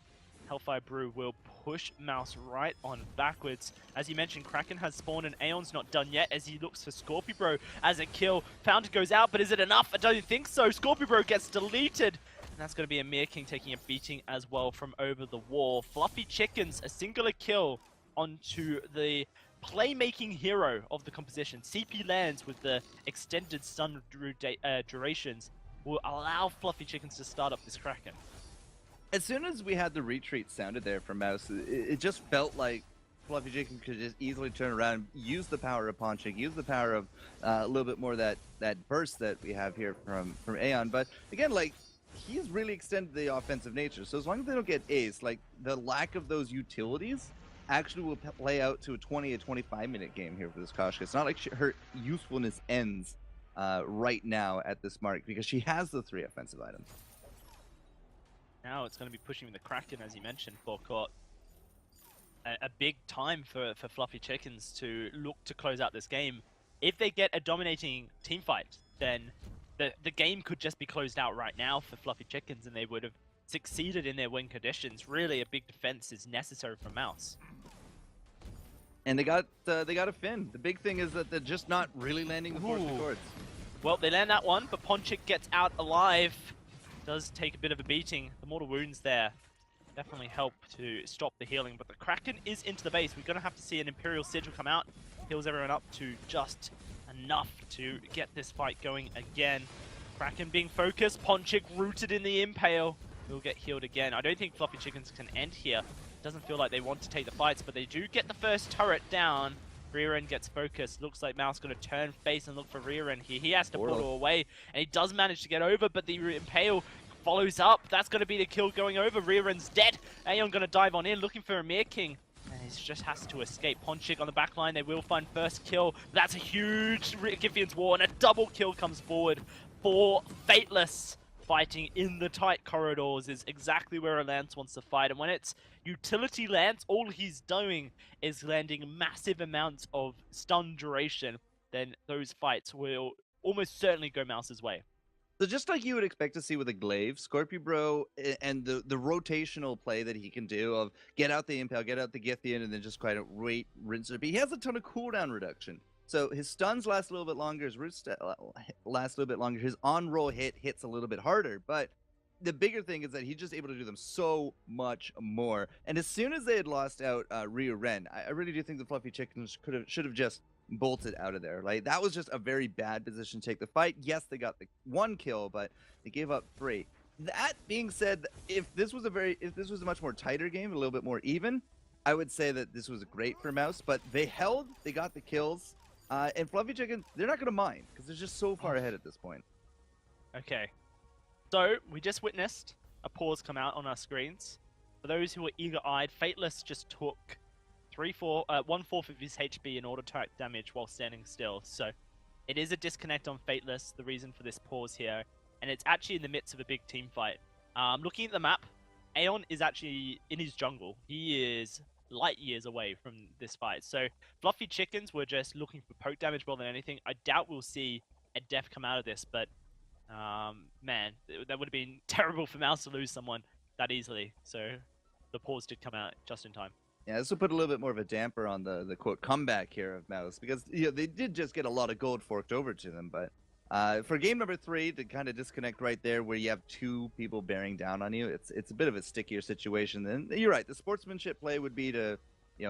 Hellfire Brew will push Mouse right on backwards. As you mentioned, Kraken has spawned and Aeon's not done yet as he looks for Scorpio Bro as a kill. Fountain goes out, but is it enough? I don't think so. Scorpio Bro gets deleted. And that's going to be a Mir King taking a beating as well from over the wall. Fluffy Chickens, a singular kill onto the playmaking hero of the composition. CP lands with the extended stun durations will allow Fluffy Chickens to start up this Kraken. As soon as we had the retreat sounded there from Mouse, it just felt like Fluffy Chicken could just easily turn around, use the power of Ponchik, use the power of a little bit more of that burst that we have here from Aeon. But again, like, he's really extended the offensive nature. So as long as they don't get ace, like, the lack of those utilities actually will play out to a 20 to 25-minute game here for this Koshka. It's not like her usefulness ends right now at this mark, because she has the 3 offensive items. Now it's going to be pushing the Kraken, as you mentioned, forecourt. A big time for Fluffy Chickens to look to close out this game. If they get a dominating team fight, then the game could just be closed out right now for Fluffy Chickens, and they would have succeeded in their win conditions. Really, a big defense is necessary for Mouse. And they got a Finn. The big thing is that they're just not really landing the forced accords. Well, they land that one, but Ponchik gets out alive. Does take a bit of a beating. The mortal wounds there definitely help to stop the healing, but the Kraken is into the base. We're going to have to see an Imperial Sigil come out, heals everyone up to just enough to get this fight going again. Kraken being focused, Ponchik rooted in the Impale. Will get healed again. I don't think Fluffy Chickens can end here. Doesn't feel like they want to take the fights, but they do get the first turret down. Rearen gets focused. Looks like Mouse going to turn face and look for Rearen here. He has to portal away, and he does manage to get over, but the Impale follows up. That's going to be the kill going over. Rearen's dead. Aeon going to dive on in, looking for a Mir King. And he just has to escape. Ponchik on the back line. They will find first kill. That's a huge Giffian's War, and a double kill comes forward for Fateless. Fighting in the tight corridors is exactly where a Lance wants to fight. And when it's utility Lance, all he's doing is landing massive amounts of stun duration. Then those fights will almost certainly go Mouse's way. So just like you would expect to see with a Glaive, Scorpio Bro and the rotational play that he can do of get out the Impale, get out the Githian, and then just kind of wait, rinse, repeat. He has a ton of cooldown reduction. So his stuns last a little bit longer, his roots last a little bit longer, his on-roll hits a little bit harder, but the bigger thing is that he's just able to do them so much more. And as soon as they had lost out Ryu Ren, I really do think the Fluffy Chickens should have just bolted out of there. Like, that was just a very bad position to take the fight. Yes, they got the 1 kill, but they gave up 3. That being said, if this was a much more tighter game, a little bit more even, I would say that this was great for Mouse, but they held, they got the kills. And Fluffy Chicken, they're not going to mind because they're just so far ahead at this point. Okay. So, we just witnessed a pause come out on our screens. For those who are eager-eyed, Fateless just took 1/4 of his HP in auto-attack damage while standing still. So, it is a disconnect on Fateless, the reason for this pause here. And it's actually in the midst of a big team fight. Looking at the map, Aeon is actually in his jungle. He is light years away from this fight. So Fluffy Chickens were just looking for poke damage more than anything. I doubt we'll see a death come out of this, but man, that would have been terrible for Mouse to lose someone that easily. So the pause did come out just in time. Yeah, this will put a little bit more of a damper on the quote comeback here of Mouse, because they did just get a lot of gold forked over to them, but for game number 3 to kind of disconnect right there where you have 2 people bearing down on you, it's a bit of a stickier situation. And you're right, the sportsmanship play would be to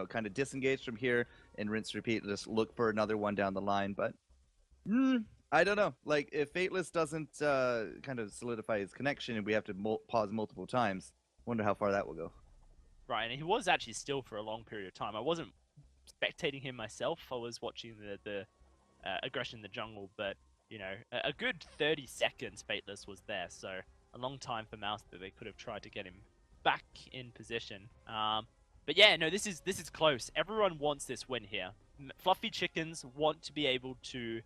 kind of disengage from here and rinse repeat, just look for another one down the line. But I don't know, like if Fateless doesn't kind of solidify his connection and we have to pause multiple times, wonder how far that will go. Right, and he was actually still for a long period of time. I wasn't spectating him myself. I was watching the aggression in the jungle, but a good 30 seconds Fateless was there, so a long time for Mouse that they could have tried to get him back in position. But yeah, no, this is close. Everyone wants this win here. Fluffy Chickens want to be able to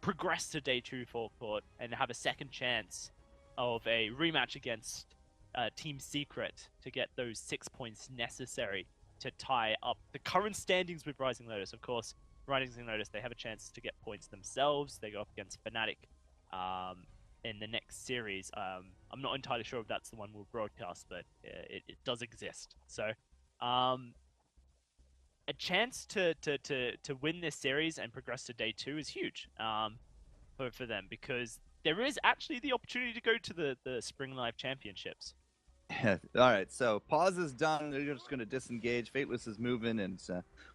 progress to day 2 forecourt and have a second chance of a rematch against Team Secret to get those 6 points necessary to tie up the current standings with Rising Lotus. Of course, Rising Lotus, they have a chance to get points themselves. They go up against Fnatic in the next series. I'm not entirely sure if that's the one we'll broadcast, but it does exist. So a chance to win this series and progress to day 2 is huge for them, because there is actually the opportunity to go to the Spring Live Championships. All right, so pause is done. They're just going to disengage. Fateless is moving, and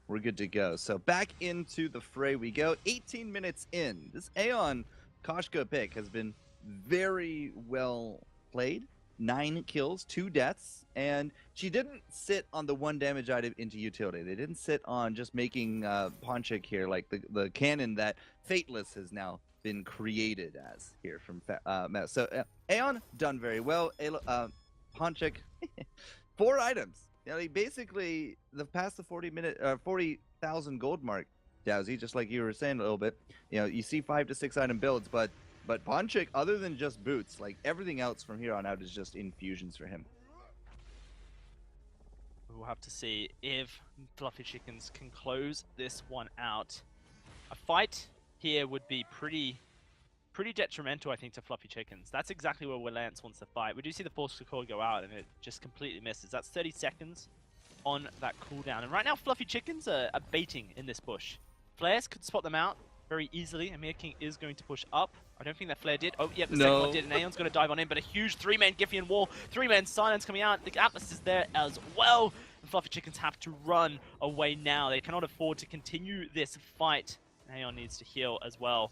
we're good to go. So back into the fray we go. 18 minutes in. This Aeon Koshka pick has been very well played. 9 kills, 2 deaths, and she didn't sit on the 1 damage item into utility. They didn't sit on just making Ponchik here, like the cannon that Fateless has now been created as here from Mouse. So Aeon done very well. Ponchik, 4 items. Basically, past the 40,000 gold mark, Dowsy, just like you were saying a little bit. You see 5 to 6 item builds, but Ponchik, other than just boots, like everything else from here on out is just infusions for him. We'll have to see if Fluffy Chickens can close this one out. A fight here would be pretty detrimental, I think, to Fluffy Chickens. That's exactly where Lance wants to fight. We do see the force core go out, and it just completely misses. That's 30 seconds on that cooldown. And right now, Fluffy Chickens are baiting in this bush. Flares could spot them out very easily. Amir King is going to push up. I don't think that Flare did. Oh, yeah, the second one did, and Aeon's going to dive on in, but a huge 3-man Giffian wall, 3-man silence coming out. The Atlas is there as well, and Fluffy Chickens have to run away now. They cannot afford to continue this fight. Aeon needs to heal as well.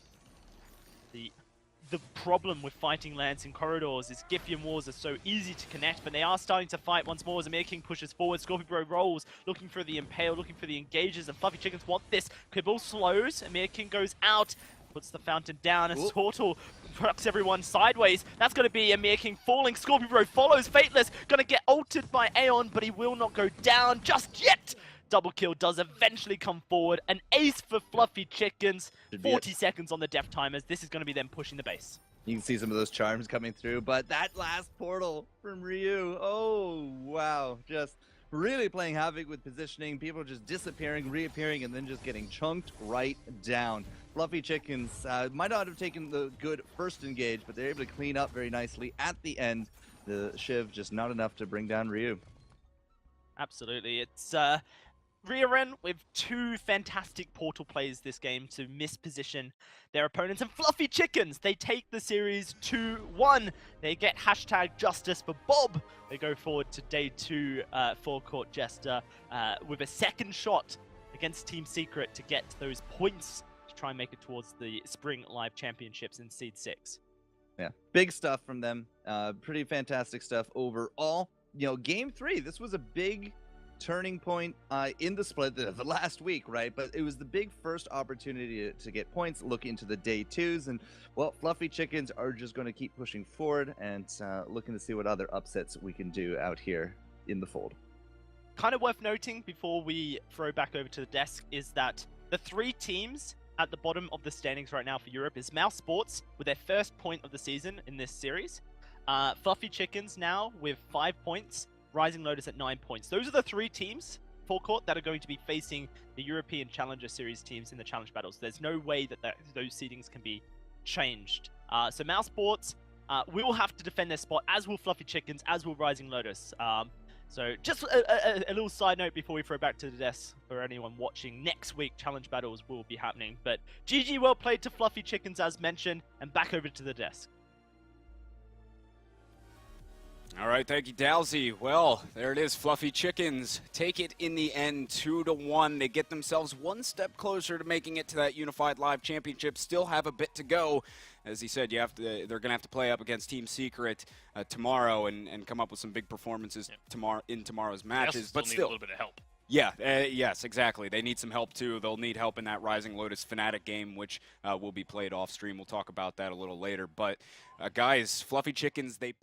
The problem with fighting Lance in corridors is Giffian walls are so easy to connect, but they are starting to fight once more as Amir King pushes forward. Scorpio Bro rolls, looking for the Impale, looking for the engages, and Fluffy Chickens want this. Kibble slows, Amir King goes out, puts the fountain down, and Sortal rocks everyone sideways. That's going to be Amir King falling. Scorpion Bro follows Fateless. Going to get ulted by Aeon, but he will not go down just yet. Double kill does eventually come forward. An ace for Fluffy Chickens. 40 seconds on the death timers. This is going to be them pushing the base. You can see some of those charms coming through, but that last portal from Ryu, oh, wow. Just really playing havoc with positioning. People just disappearing, reappearing, and then just getting chunked right down. Fluffy Chickens might not have taken the good first engage, but they're able to clean up very nicely at the end. The Shiv just not enough to bring down Ryu. Absolutely. It's Rieren with two fantastic portal plays this game to misposition their opponents. And Fluffy Chickens, they take the series 2-1. They get hashtag justice for Bob. They go forward to day 2 forecourt Jester with a second shot against Team Secret to get those points to try and make it towards the Spring Live Championships in Seed 6. Yeah, big stuff from them. Pretty fantastic stuff overall. You know, game 3, this was a big turning point in the split the last week, right? But it was the big first opportunity to get points, look into the day 2s, and well, Fluffy Chickens are just going to keep pushing forward and looking to see what other upsets we can do out here in the fold. Kind of worth noting before we throw back over to the desk is that the 3 teams at the bottom of the standings right now for Europe is Mousesports with their first point of the season in this series, Fluffy Chickens now with 5 points, Rising Lotus at 9 points. Those are the 3 teams, forecourt, that are going to be facing the European Challenger Series teams in the challenge battles. There's no way that those seedings can be changed. So Mousesports will have to defend their spot, as will Fluffy Chickens, as will Rising Lotus. So just a little side note before we throw back to the desk for anyone watching. Next week, challenge battles will be happening. But GG well played to Fluffy Chickens, as mentioned, and back over to the desk. All right, thank you, Dalsy. Well, there it is. Fluffy Chickens take it in the end, 2-1. They get themselves one step closer to making it to that Unified Live Championship. Still have a bit to go. As he said, they're going to have to play up against Team Secret tomorrow and come up with some big performances in tomorrow's matches. But need still, a little bit of help. Yeah, yes, exactly. They need some help, too. They'll need help in that Rising Lotus Fnatic game, which will be played off stream. We'll talk about that a little later. But, guys, Fluffy Chickens, they...